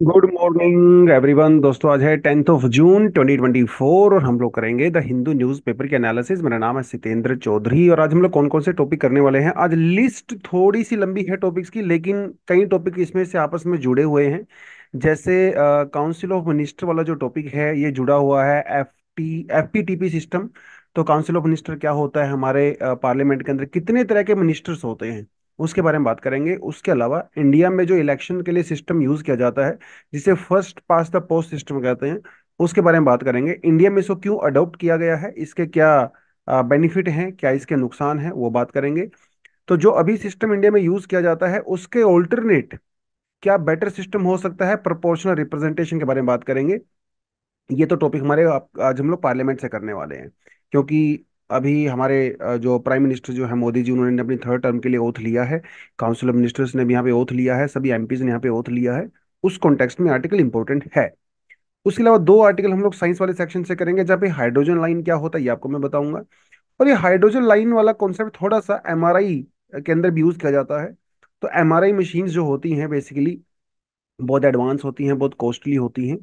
Good morning everyone. दोस्तों, आज है 10 जून 2024 और हम लोग करेंगे द हिंदू न्यूज़पेपर की एनालिसिस। मेरा नाम है सितेंद्र चौधरी और आज हम लोग कौन कौन से टॉपिक करने वाले हैं। आज लिस्ट थोड़ी सी लंबी है टॉपिक्स की, लेकिन कई टॉपिक इसमें से आपस में जुड़े हुए हैं। जैसे काउंसिल ऑफ मिनिस्टर वाला जो टॉपिक है ये जुड़ा हुआ है एफपीटीपी सिस्टम। तो काउंसिल ऑफ मिनिस्टर क्या होता है, हमारे पार्लियामेंट के अंदर कितने तरह के मिनिस्टर्स होते हैं, उसके बारे में बात करेंगे। उसके अलावा इंडिया में जो इलेक्शन के लिए सिस्टम यूज किया जाता है, जिसे first past the post system कहते हैं, उसके बारे में बात करेंगे। इंडिया में इसको क्यों अडॉप्ट किया गया है, इसके क्या बेनिफिट हैं, क्या इसके नुकसान हैं, वो बात करेंगे। तो जो अभी सिस्टम इंडिया में यूज किया जाता है उसके ऑल्टरनेट क्या बेटर सिस्टम हो सकता है, प्रोपोर्शनल रिप्रेजेंटेशन के बारे में बात करेंगे। ये तो टॉपिक हमारे आज हम लोग पार्लियामेंट से करने वाले हैं, क्योंकि अभी हमारे जो प्राइम मिनिस्टर जो है मोदी जी, उन्होंने अपनी थर्ड टर्म के लिए ओथ लिया है। काउंसिल ऑफ मिनिस्टर्स ने भी यहाँ पे ओथ लिया है, सभी एमपीज ने यहाँ पे ओथ लिया है। उस कॉन्टेक्स्ट में आर्टिकल इंपॉर्टेंट है। उसके अलावा दो आर्टिकल हम लोग साइंस वाले सेक्शन से करेंगे, जहाँ पे हाइड्रोजन लाइन क्या होता है ये आपको मैं बताऊंगा। और ये हाइड्रोजन लाइन वाला कॉन्सेप्ट थोड़ा सा एमआरआई के अंदर भी यूज किया जाता है। तो एमआरआई मशीन्स जो होती हैं बेसिकली बहुत एडवांस होती हैं, बहुत कॉस्टली होती हैं।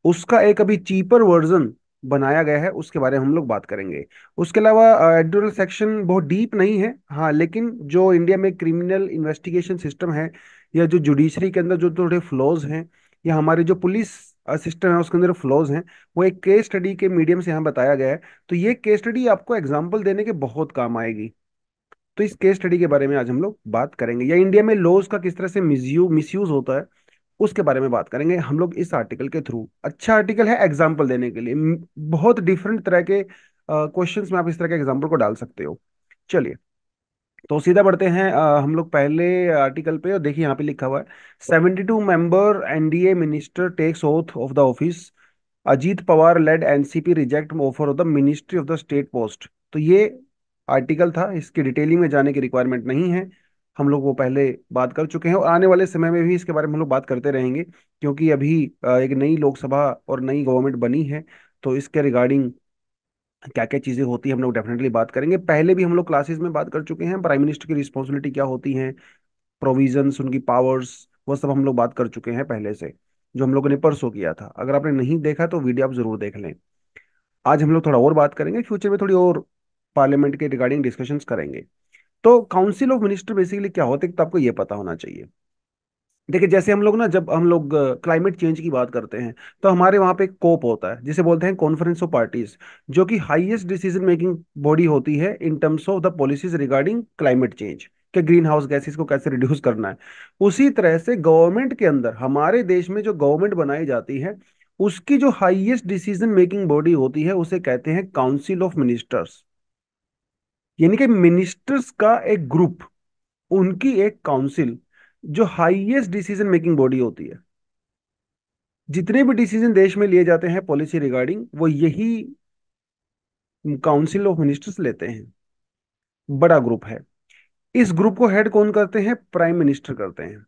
उसका एक अभी चीपर वर्जन बनाया गया है, उसके बारे में हम लोग बात करेंगे। उसके अलावा एडिटोरियल सेक्शन बहुत डीप नहीं है, हाँ, लेकिन जो इंडिया में क्रिमिनल इन्वेस्टिगेशन सिस्टम है, या जो जुडिशरी के अंदर जो थोड़े फ्लॉज हैं, या हमारे जो पुलिस सिस्टम है उसके अंदर फ्लॉज हैं, वो एक केस स्टडी के मीडियम से यहाँ बताया गया है। तो ये केस स्टडी आपको एग्जाम्पल देने के बहुत काम आएगी। तो इस केस स्टडी के बारे में आज हम लोग बात करेंगे, या इंडिया में लॉज का किस तरह से मिसयूज होता है उसके बारे में बात करेंगे हम लोग इस आर्टिकल के थ्रू। अच्छा आर्टिकल है एग्जाम्पल देने के लिए, बहुत डिफरेंट तरह के क्वेश्चंस में आप इस तरह के एग्जाम्पल को डाल सकते हो। चलिए, तो सीधा बढ़ते हैं हम लोग पहले आर्टिकल पे। और देखिए यहाँ पे लिखा हुआ है 72 member NDA minister takes oath of the office. Ajit Pawar led NCP reject offer of the ministry of the state post. तो ये आर्टिकल था, इसकी डिटेलिंग में जाने की रिक्वायरमेंट नहीं है। हम लोग वो पहले बात कर चुके हैं और आने वाले समय में भी इसके बारे में हम लोग बात करते रहेंगे, क्योंकि अभी एक नई लोकसभा और नई गवर्नमेंट बनी है। तो इसके रिगार्डिंग क्या क्या चीजें होती है हम लोग डेफिनेटली बात करेंगे। पहले भी हम लोग क्लासेस में बात कर चुके हैं, प्राइम मिनिस्टर की रिस्पॉन्सिबिलिटी क्या होती है, प्रोविजंस, उनकी पावर्स, वो सब हम लोग बात कर चुके हैं पहले से, जो हम लोगों ने परसों किया था। अगर आपने नहीं देखा तो वीडियो आप जरूर देख लें। आज हम लोग थोड़ा और बात करेंगे, फ्यूचर में थोड़ी और पार्लियामेंट के रिगार्डिंग डिस्कशंस करेंगे। तो काउंसिल ऑफ मिनिस्टर बेसिकली क्या होते हैं, तो आपको ये पता होना चाहिए। देखिए, जैसे हम लोग ना, जब हम लोग क्लाइमेट चेंज की बात करते हैं, तो हमारे वहाँ पे कोप होता है जिसे बोलते हैं कॉन्फ्रेंस ऑफ पार्टीज, जो कि हाईएस्ट डिसीजन मेकिंग बॉडी होती है in terms of the policies regarding climate change, कि ग्रीन हाउस गैसेस को कैसे रिड्यूस करना है। उसी तरह से गवर्नमेंट के अंदर, हमारे देश में जो गवर्नमेंट बनाई जाती है, उसकी जो हाईएस्ट डिसीजन मेकिंग बॉडी होती है उसे कहते हैं काउंसिल ऑफ मिनिस्टर्स। यानी कि मिनिस्टर्स का एक ग्रुप, उनकी एक काउंसिल, जो हाईएस्ट डिसीजन मेकिंग बॉडी होती है। जितने भी डिसीजन देश में लिए जाते हैं पॉलिसी रिगार्डिंग, वो यही काउंसिल ऑफ मिनिस्टर्स लेते हैं। बड़ा ग्रुप है। इस ग्रुप को हेड कौन करते हैं, प्राइम मिनिस्टर करते हैं।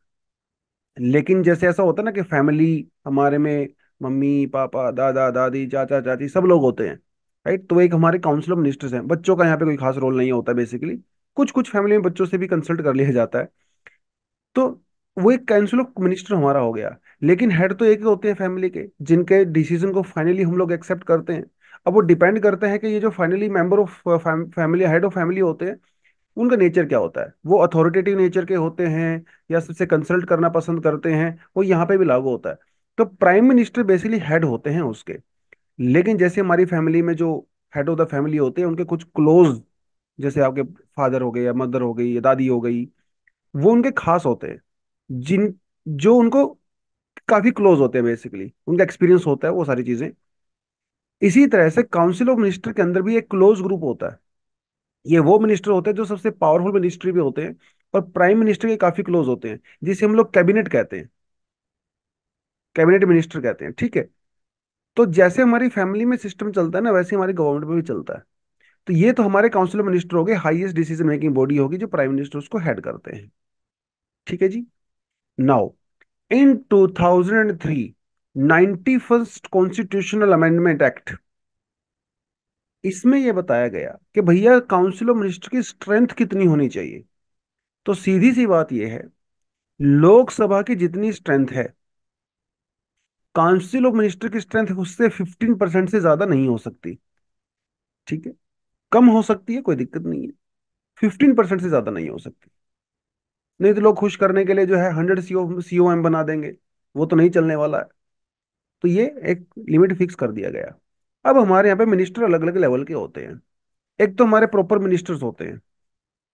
लेकिन जैसे ऐसा होता है ना कि फैमिली हमारे में मम्मी पापा दादा दादी चाचा चाची सब लोग होते हैं, राइट। तो एक हमारे काउंसिल ऑफ मिनिस्टर्स हैं। बच्चों का यहाँ पे कोई खास रोल नहीं होता बेसिकली। कुछ कुछ फैमिली में बच्चों से भी कंसल्ट कर लिया जाता है। तो वो एक काउंसिल ऑफ मिनिस्टर हमारा हो गया। लेकिन हेड तो एक ही होते हैं फैमिली के, जिनके डिसीजन को फाइनली हम लोग एक्सेप्ट करते हैं। अब वो डिपेंड करते हैं कि ये जो finally member of family, head of family होते हैं, उनका नेचर क्या होता है। वो अथॉरिटेटिव नेचर के होते हैं या सबसे कंसल्ट करना पसंद करते हैं, वो यहाँ पे भी लागू होता है। तो प्राइम मिनिस्टर बेसिकली हेड होते हैं उसके। लेकिन जैसे हमारी फैमिली में जो हेड ऑफ द फैमिली होते हैं, उनके कुछ क्लोज, जैसे आपके फादर हो गए या मदर हो गई या दादी हो गई, वो उनके खास होते हैं, जिन जो उनको काफी क्लोज होते हैं, बेसिकली उनका एक्सपीरियंस होता है वो सारी चीजें। इसी तरह से काउंसिल ऑफ मिनिस्टर के अंदर भी एक क्लोज ग्रुप होता है। ये वो मिनिस्टर होते हैं जो सबसे पावरफुल मिनिस्ट्री भी होते हैं, और प्राइम मिनिस्टर के काफी क्लोज होते हैं, जिसे हम लोग कैबिनेट कहते हैं, कैबिनेट मिनिस्टर कहते हैं, ठीक है। तो जैसे हमारी फैमिली में सिस्टम चलता है ना, वैसे हमारी गवर्नमेंट में भी चलता है। तो ये तो हमारे काउंसिल ऑफ मिनिस्टर हो गए, हाईएस्ट डिसीजन मेकिंग बॉडी होगी जो प्राइम मिनिस्टर उसको हेड करते हैं। ठीक है जी। नाउ, इन 2003 91st कॉन्स्टिट्यूशनल अमेंडमेंट एक्ट, इसमें यह बताया गया कि भैया काउंसिल ऑफ मिनिस्टर की स्ट्रेंथ कितनी होनी चाहिए। तो सीधी सी बात यह है, लोकसभा की जितनी स्ट्रेंथ है काउंसिल ऑफ मिनिस्टर की स्ट्रेंथ उससे 15% से ज्यादा नहीं हो सकती। ठीक है, कम हो सकती है, कोई दिक्कत नहीं है, 15% से ज्यादा नहीं हो सकती। नहीं तो लोग खुश करने के लिए जो है 100 COM बना देंगे, वो तो नहीं चलने वाला है। तो ये एक लिमिट फिक्स कर दिया गया। अब हमारे यहाँ पे मिनिस्टर अलग अलग लेवल के होते हैं। एक तो हमारे प्रॉपर मिनिस्टर्स होते हैं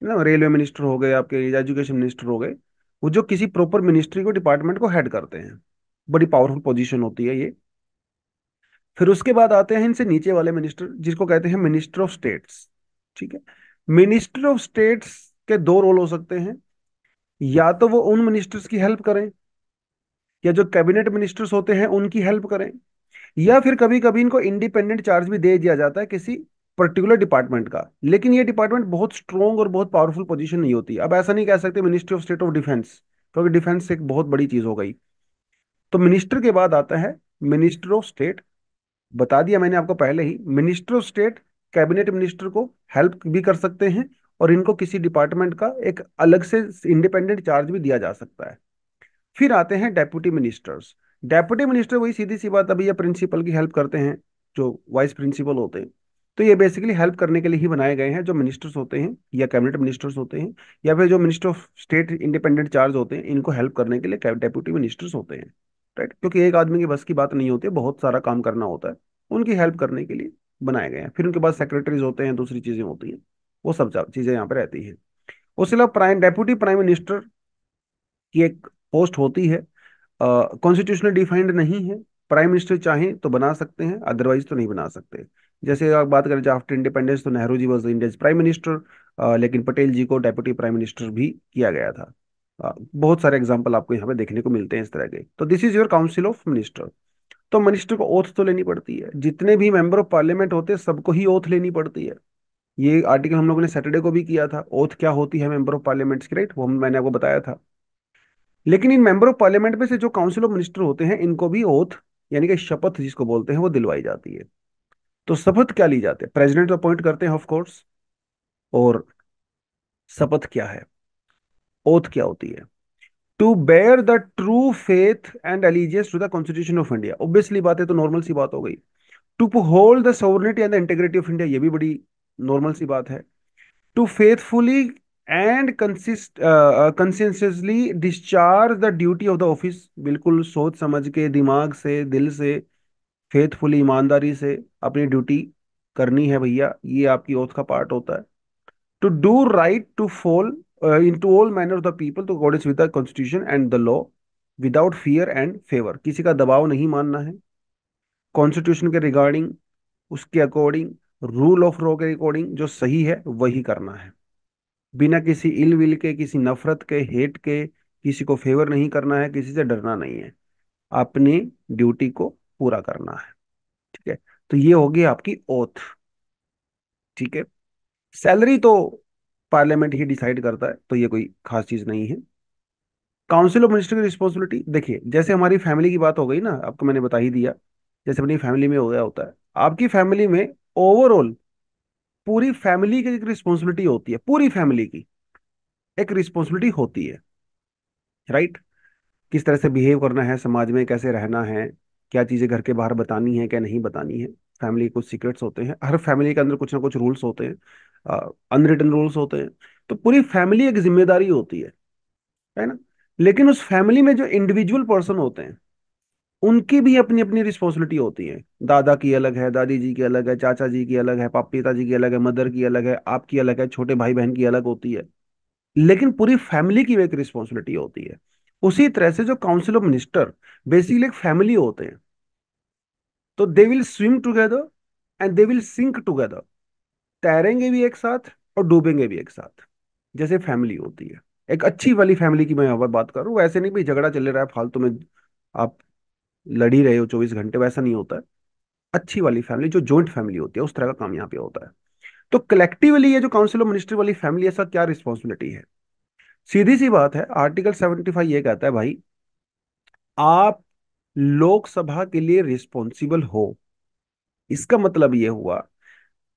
ना, रेलवे मिनिस्टर हो गए, आपके एजुकेशन मिनिस्टर हो गए, वो जो किसी प्रॉपर मिनिस्ट्री को, डिपार्टमेंट को हेड करते हैं। बड़ी पावरफुल पोजीशन होती है ये। फिर उसके बाद आते हैं इनसे नीचे वाले मिनिस्टर, जिसको कहते हैं मिनिस्टर ऑफ स्टेट्स। ठीक है, मिनिस्टर ऑफ स्टेट्स के दो रोल हो सकते हैं। या तो वो उन मिनिस्टर्स की हेल्प करें, या जो कैबिनेट मिनिस्टर्स होते हैं उनकी हेल्प करें, या फिर कभी कभी इनको इंडिपेंडेंट चार्ज भी दे दिया जाता है किसी पर्टिकुलर डिपार्टमेंट का। लेकिन ये डिपार्टमेंट बहुत स्ट्रॉन्ग और बहुत पावरफुल पोजीशन नहीं होती। अब ऐसा नहीं कह सकते ministry of state of defence, क्योंकि डिफेंस एक बहुत बड़ी चीज हो गई। तो मिनिस्टर के बाद आता है मिनिस्टर ऑफ स्टेट। बता दिया मैंने आपको पहले ही, minister of state cabinet minister को हेल्प भी कर सकते हैं, और इनको किसी डिपार्टमेंट का एक अलग से इंडिपेंडेंट चार्ज भी दिया जा सकता है। फिर आते हैं डेप्यूटी मिनिस्टर्स। डेप्यूटी मिनिस्टर वही सीधी सी बात, अभी ये प्रिंसिपल की हेल्प करते हैं, जो वाइस प्रिंसिपल होते हैं। तो ये बेसिकली हेल्प करने के लिए ही बनाए गए हैं, जो मिनिस्टर्स होते हैं या कैबिनेट मिनिस्टर्स होते हैं, या फिर जो minister of state independent charge होते हैं, इनको हेल्प करने के लिए डेप्यूटी मिनिस्टर्स होते हैं। राइट, क्योंकि एक आदमी की बस की बात नहीं होती है, बहुत सारा काम करना होता है, उनकी हेल्प करने के लिए बनाए गए हैं। फिर उनके पास सेक्रेटरीज होते हैं, दूसरी चीजें होती हैं, वो सब चीजें यहाँ पे रहती हैं। उसके अलावा प्राइम डेप्यूटी प्राइम मिनिस्टर की एक पोस्ट होती है, कॉन्स्टिट्यूशनल डिफाइंड नहीं है। प्राइम मिनिस्टर चाहें तो बना सकते हैं, अदरवाइज तो नहीं बना सकते। जैसे आप बात करें आफ्टर इंडिपेंडेंस, तो Nehru ji was India prime minister, लेकिन पटेल जी को डेप्यूटी प्राइम मिनिस्टर भी किया गया था। बहुत सारे एग्जाम्पल आपको यहाँ पे देखने को मिलते हैं इस तरह के। तो this is your council of minister. तो मिनिस्टर को ओथ तो लेनी पड़ती है, जितने भी मेंबर ऑफ पार्लियामेंट होते हैं सबको ही ओथ लेनी पड़ती है। ये आर्टिकल हम लोगों ने सैटरडे को भी किया था, ओथ क्या होती है मेंबर ऑफ पार्लियामेंट की, राइट, वो मैंने आपको बताया था। लेकिन इन मेंबर ऑफ पार्लियामेंट में से जो काउंसिल ऑफ मिनिस्टर होते हैं, इनको भी ओथ यानी कि शपथ जिसको बोलते हैं वो दिलवाई जाती है। तो शपथ क्या ली जाती है, प्रेसिडेंट अपॉइंट करते हैं ऑफ कोर्स। और शपथ क्या है, ओथ क्या होती है? To bear the true faith and allegiance to the constitution of India. Obviously बात है, तो नॉर्मल सी बात हो गई। To hold the sovereignty and the integrity of India, ये भी बड़ी नॉर्मल सी बात है। To faithfully and consistently discharge the duty of the office, बिल्कुल सोच समझ के, दिमाग से, दिल से, फेथफुली, ईमानदारी से अपनी ड्यूटी करनी है भैया, ये आपकी ओथ का पार्ट होता है। To do right, to fall in to all manner of the people, to according with the constitution and the law, without fear and favour, किसी का दबाव नहीं मानना है, कॉन्स्टिट्यूशन के रिगार्डिंग, उसके अकॉर्डिंग, रूल ऑफ लॉ के अकॉर्डिंग जो सही है वही करना है, बिना किसी इल विल के, किसी नफरत के, हेट के, किसी को फेवर नहीं करना है, किसी से डरना नहीं है, अपनी ड्यूटी को पूरा करना है। ठीक है, तो ये होगी आपकी ओथ। ठीक है, सैलरी तो पार्लियामेंट ही डिसाइड करता है, तो ये कोई खास चीज नहीं है। काउंसिल ऑफ मिनिस्टर की रिस्पॉन्सिबिलिटी देखिए, जैसे हमारी फैमिली की बात हो गई ना, आपको मैंने बता ही दिया, जैसे अपनी फैमिली में हो गया होता है, आपकी फैमिली में ओवरऑल पूरी फैमिली की एक रिस्पॉन्सिबिलिटी होती है, पूरी फैमिली की एक रिस्पॉन्सिबिलिटी होती है। राइट, किस तरह से बिहेव करना है समाज में, कैसे रहना है, क्या चीजें घर के बाहर बतानी है, क्या नहीं बतानी है। फैमिली के कुछ सीक्रेट्स होते हैं, हर फैमिली के अंदर कुछ ना कुछ रूल्स होते हैं, अनरिटन रूल्स होते हैं। तो पूरी फैमिली एक जिम्मेदारी होती है ना। लेकिन उस फैमिली में जो इंडिविजुअल पर्सन होते हैं, उनकी भी अपनी अपनी रिस्पॉन्सिबिलिटी होती है। दादा की अलग है, दादी जी की अलग है, चाचा जी की अलग है, पापा पिताजी की अलग है, मदर की अलग है, आपकी अलग है, छोटे भाई बहन की अलग होती है। लेकिन पूरी फैमिली की एक रिस्पॉन्सिबिलिटी होती है। उसी तरह से जो काउंसिल ऑफ मिनिस्टर बेसिकली एक फैमिली होते हैं। तो they will swim together and they will sink together, तैरेंगे भी एक साथ और डूबेंगे भी एक साथ, जैसे फैमिली होती है। एक अच्छी वाली फैमिली की मैं यहाँ पर बात कर रहा हूँ, वैसे नहीं भाई झगड़ा चल रहा है फालतू में, आप लड़ ही रहे हो 24 घंटे, वैसा नहीं होता है। अच्छी वाली फैमिली जो जॉइंट फैमिली होती है, उस तरह का काम यहाँ पे होता है। तो कलेक्टिवली ये जो काउंसिल ऑफ मिनिस्टर वाली फैमिली, ऐसा क्या रिस्पॉन्सिबिलिटी है? सीधी सी बात है, आर्टिकल 75 ये कहता है भाई, आप लोकसभा के लिए रिस्पॉन्सिबल हो। इसका मतलब ये हुआ,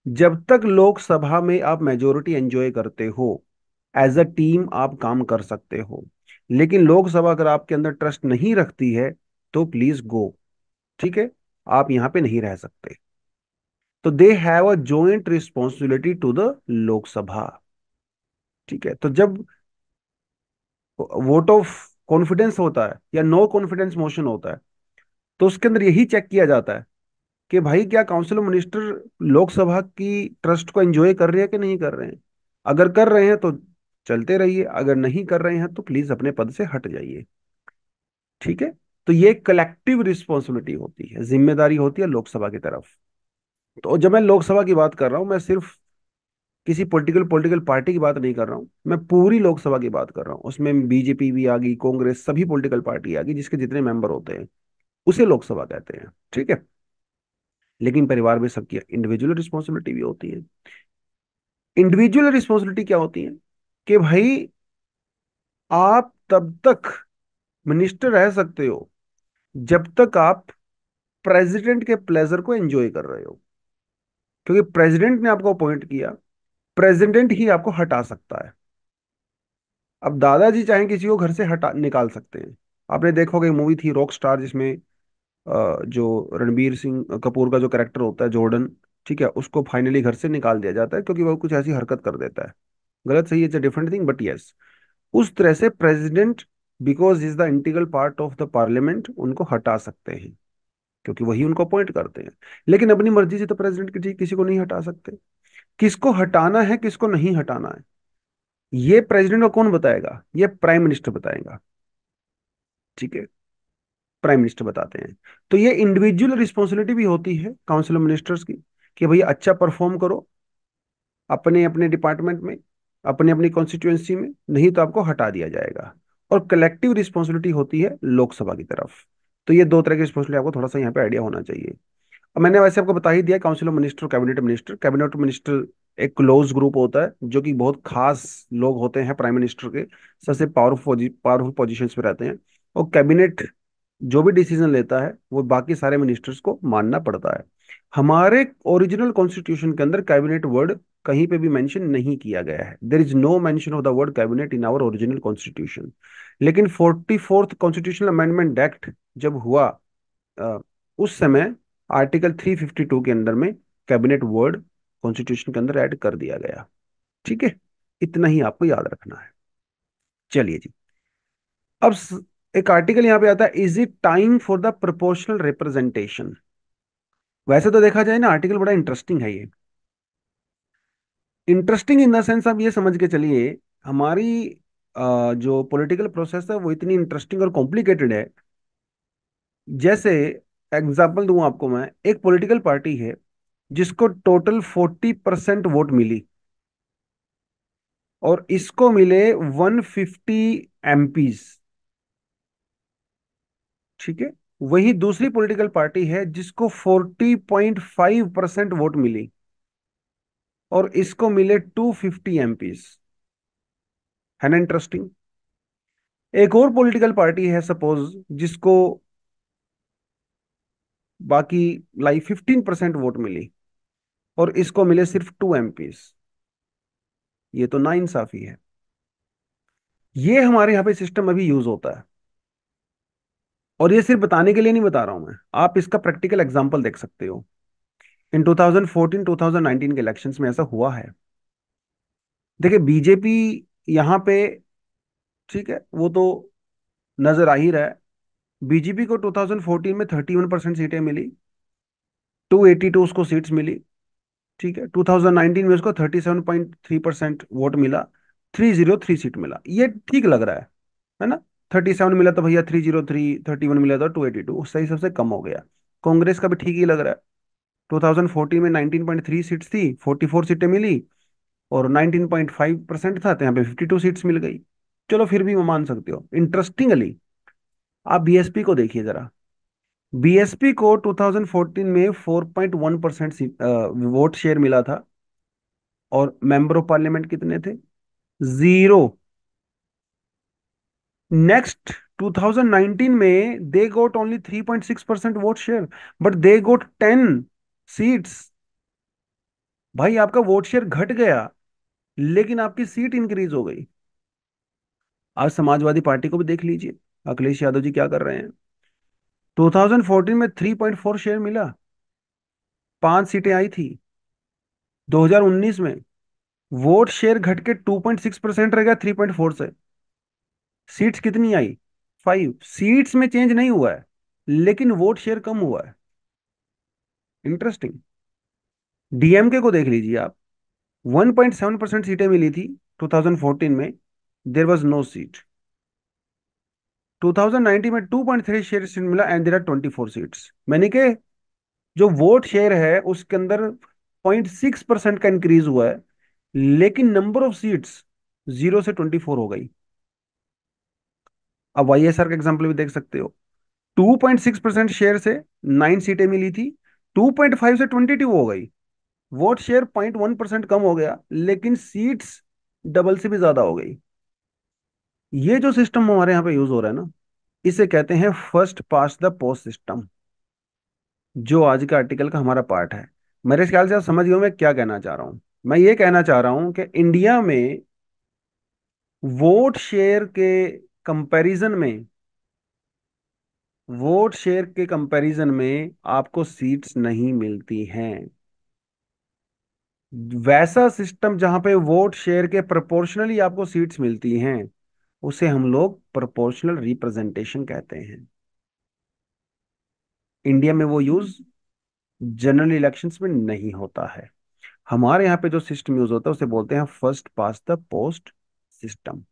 जब तक लोकसभा में आप मेजोरिटी एंजॉय करते हो, एज अ टीम आप काम कर सकते हो। लेकिन लोकसभा अगर आपके अंदर ट्रस्ट नहीं रखती है, तो प्लीज गो। ठीक है, आप यहाँ पे नहीं रह सकते। तो they have a joint responsibility to the Lok Sabha. ठीक है, तो जब वोट ऑफ कॉन्फिडेंस होता है या नो कॉन्फिडेंस मोशन होता है, तो उसके अंदर यही चेक किया जाता है कि भाई क्या काउंसिल ऑफ मिनिस्टर लोकसभा की ट्रस्ट को एंजॉय कर रहे हैं कि नहीं कर रहे हैं। अगर कर रहे हैं तो चलते रहिए, अगर नहीं कर रहे हैं तो प्लीज अपने पद से हट जाइए। ठीक है, तो ये कलेक्टिव रिस्पॉन्सिबिलिटी होती है, जिम्मेदारी होती है लोकसभा की तरफ। तो जब मैं लोकसभा की बात कर रहा हूं, मैं सिर्फ किसी पॉलिटिकल पॉलिटिकल पार्टी की बात नहीं कर रहा हूं, मैं पूरी लोकसभा की बात कर रहा हूं। उसमें बीजेपी भी आ गई, कांग्रेस, सभी पॉलिटिकल पार्टी आ गई, जिसके जितने मेंबर होते हैं उसे लोकसभा कहते हैं। ठीक है, लेकिन परिवार में सबकी इंडिविजुअल रिस्पॉन्सिबिलिटी भी होती है। इंडिविजुअल रिस्पॉन्सिबिलिटी क्या होती है कि भाई आप तब तक मिनिस्टर रह सकते हो जब तक आप प्रेसिडेंट के प्लेजर को एंजॉय कर रहे हो, क्योंकि प्रेसिडेंट ने आपको अपॉइंट किया, प्रेसिडेंट ही आपको हटा सकता है। अब दादाजी चाहें किसी को घर से हटा निकाल सकते हैं। आपने देखोगे मूवी थी रॉक स्टार, जिसमें जो रणबीर सिंह कपूर का जो कैरेक्टर होता है जॉर्डन, ठीक है, उसको फाइनली घर से निकाल दिया जाता है क्योंकि वो कुछ ऐसी हरकत कर देता है। गलत सही it's a different thing, but yes, उस तरह से president, because is the integral part of the parliament, उनको हटा सकते हैं क्योंकि वही उनको अपॉइंट करते हैं। लेकिन अपनी मर्जी से तो प्रेसिडेंट किसी को नहीं हटा सकते। किसको हटाना है, किसको नहीं हटाना है, ये प्रेसिडेंट को कौन बताएगा? ये प्राइम मिनिस्टर बताएगा। ठीक है, प्राइम मिनिस्टर बताते हैं। तो ये इंडिविजुअल रिस्पॉन्सिबिलिटी भी होती है काउंसिल ऑफ मिनिस्टर्स की कि भाई अच्छा परफॉर्म करो अपने अपने डिपार्टमेंट में, अपनी अपनी कॉन्स्टिट्यूएंसी में, नहीं तो आपको हटा दिया जाएगा। और कलेक्टिव रिस्पॉन्सिबिलिटी होती है लोकसभा की तरफ। तो ये दो तरह की रिस्पॉन्सिबिलिटी आपको थोड़ा सा यहाँ पे आइडिया होना चाहिए। अब मैंने वैसे आपको बता ही दिया council of minister, cabinet minister. Cabinet minister एक क्लोज ग्रुप होता है जो कि बहुत खास लोग होते हैं प्राइम मिनिस्टर के, सबसे पावरफुल पोजीशंस पे रहते हैं। और कैबिनेट जो भी डिसीजन लेता है वो बाकी सारे मिनिस्टर्स को मानना पड़ता है। हमारे ओरिजिनल कॉन्स्टिट्यूशन के अंदर कैबिनेट वर्ड कहीं पे भी मेंशन नहीं किया गया है। There is no mention of the word cabinet in our original constitution. लेकिन 44th कॉन्स्टिट्यूशनल अमेंडमेंट एक्ट जब हुआ, अ, उस समय आर्टिकल 352 के अंदर में कैबिनेट वर्ड कॉन्स्टिट्यूशन के अंदर ऐड कर दिया गया। ठीक है, इतना ही आपको याद रखना है। चलिए जी, अब एक आर्टिकल यहां पे आता है, is it time for the proportional representation. वैसे तो देखा जाए ना, आर्टिकल बड़ा इंटरेस्टिंग है ये। इंटरेस्टिंग इन द सेंस, आप ये समझ के चलिए, हमारी जो पॉलिटिकल प्रोसेस है वो इतनी इंटरेस्टिंग और कॉम्प्लिकेटेड है। जैसे एग्जाम्पल दूं आपको मैं, एक पॉलिटिकल पार्टी है जिसको टोटल 40% वोट मिली, और इसको मिले 150 MPs। ठीक है, वही दूसरी पॉलिटिकल पार्टी है जिसको 40.5% वोट मिली, और इसको मिले 250 MPs। है ना इंटरेस्टिंग? एक और पॉलिटिकल पार्टी है सपोज, जिसको बाकी 15% वोट मिली, और इसको मिले सिर्फ 2 MPs। ये तो नाइंसाफी है। ये हमारे यहाँ पे सिस्टम अभी यूज होता है। और ये सिर्फ बताने के लिए नहीं बता रहा हूं मैं, आप इसका प्रैक्टिकल एग्जांपल देख सकते हो। इन 2014 2019 के इलेक्शंस में ऐसा हुआ है। देखिए बीजेपी यहाँ पे, ठीक है, वो तो नजर आ ही रहा है। बीजेपी को 2014 में 31% सीटें मिली, 282 उसको सीट्स मिली। ठीक है, 2019 में उसको 37.3% वोट मिला, 303 सीट मिला। ये ठीक लग रहा है ना? 37 मिला तो भैया 303, 31 मिला तो 282, सही सबसे कम हो गया। कांग्रेस का भी ठीक ही लग रहा है। 2014 में 19.3 सीट्स थी, 44 सीटें मिली, और 19.5% था, तो यहाँ पे 52 सीट्स मिल गई। चलो फिर भी मैं मान सकते हो। इंटरेस्टिंगली आप बीएसपी को देखिए जरा। बीएसपी को 2014 में 4.1% वोट शेयर मिला था, और मेंबर ऑफ पार्लियामेंट कितने थे? जीरो। नेक्स्ट 2019 में they got only 3.6% vote share, but they got 10 seats. भाई आपका वोट शेयर घट गया, लेकिन आपकी सीट इंक्रीज हो गई। आज समाजवादी पार्टी को भी देख लीजिए, अखिलेश यादव जी क्या कर रहे हैं। 2014 में 3.4 शेयर मिला, 5 सीटें आई थी। 2019 में वोट शेयर घट के 2.6% रह गया 3.4 से। सीट्स कितनी आई? 5। सीट्स में चेंज नहीं हुआ है, लेकिन वोट शेयर कम हुआ है। इंटरेस्टिंग। डीएमके को देख लीजिए आप, 1.7% सीटें मिली थी 2014 में, देर वॉज नो सीट। 2019 में 2.3 शेयर सीट मिला एंड देर आर 24 सीट्स, मैंने कि जो वोट शेयर है उसके अंदर 0.6% का इंक्रीज हुआ है, लेकिन नंबर ऑफ सीट्स 0 से 24 हो गई। अब वाईएसआर का एग्जाम्पल भी देख सकते हो, 2.6% शेयर से 9 सीटें मिली थी, 2.5 से 22 हो गई। वोट शेयर 0.1% कम हो गया, लेकिन सीट्स डबल से भी ज्यादा हो गई। ये जो सिस्टम हमारे यहाँ पे यूज हो रहा है ना, इसे कहते हैं first past the post system, जो आज का आर्टिकल का हमारा पार्ट है। मेरे ख्याल से आप समझ गए मैं क्या कहना चाह रहा हूं। मैं ये कहना चाह रहा हूं कि इंडिया में वोट शेयर के कंपैरिजन में वोट शेयर के कंपैरिजन में आपको सीट्स नहीं मिलती हैं। वैसा सिस्टम जहां पे वोट शेयर के प्रोपोर्शनली आपको सीट्स मिलती हैं, उसे हम लोग प्रोपोर्शनल रिप्रेजेंटेशन कहते हैं। इंडिया में वो यूज जनरल इलेक्शंस में नहीं होता है। हमारे यहाँ पे जो सिस्टम यूज होता है उसे बोलते हैं first past the post system.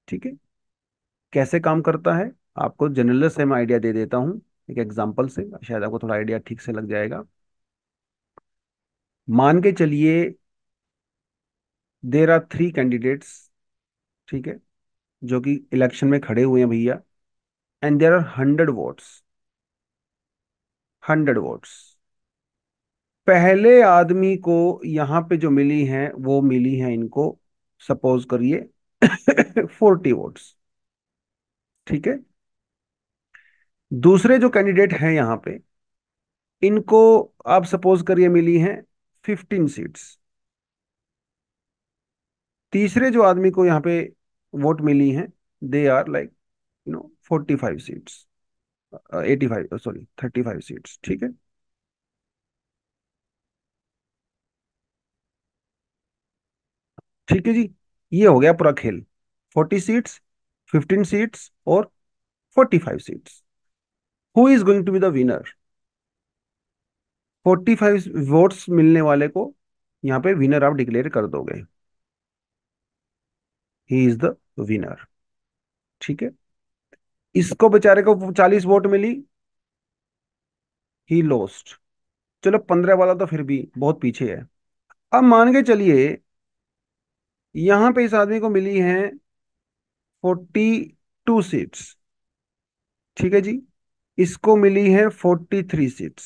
ठीक है। कैसे काम करता है, आपको जनरल से मैं आइडिया दे देता हूँ, एक एग्जांपल से शायद आपको थोड़ा आइडिया ठीक से लग जाएगा। मान के चलिए देर आर 3 कैंडिडेट्स, ठीक है, जो कि इलेक्शन में खड़े हुए हैं भैया, and there are 100 votes. 100 votes. पहले आदमी को यहाँ पे जो मिली हैं वो मिली हैं इनको, सपोज करिए 40 वोट्स। ठीक है। दूसरे जो कैंडिडेट हैं यहाँ पे, इनको आप सपोज करिए मिली हैं 15 सीट्स। तीसरे जो आदमी को यहाँ पे वोट मिली हैं, they are like 45 seats, 85, sorry 35 seats. ठीक है। ठीक है जी। ये हो गया पूरा खेल, 40 सीट्स, 15 सीट्स और 45 seats. Who is going to be the winner? 45 votes मिलने वाले को यहाँ पे विनर आप डिक्लेयर कर दोगे, ही इज द विनर। ठीक है। इसको बेचारे को 40 वोट मिली, ही लॉस्ट। चलो 15 वाला तो फिर भी बहुत पीछे है। अब मान के चलिए यहां पे इस आदमी को मिली हैं 42 सीट्स। ठीक है जी। इसको मिली है 43 सीट्स।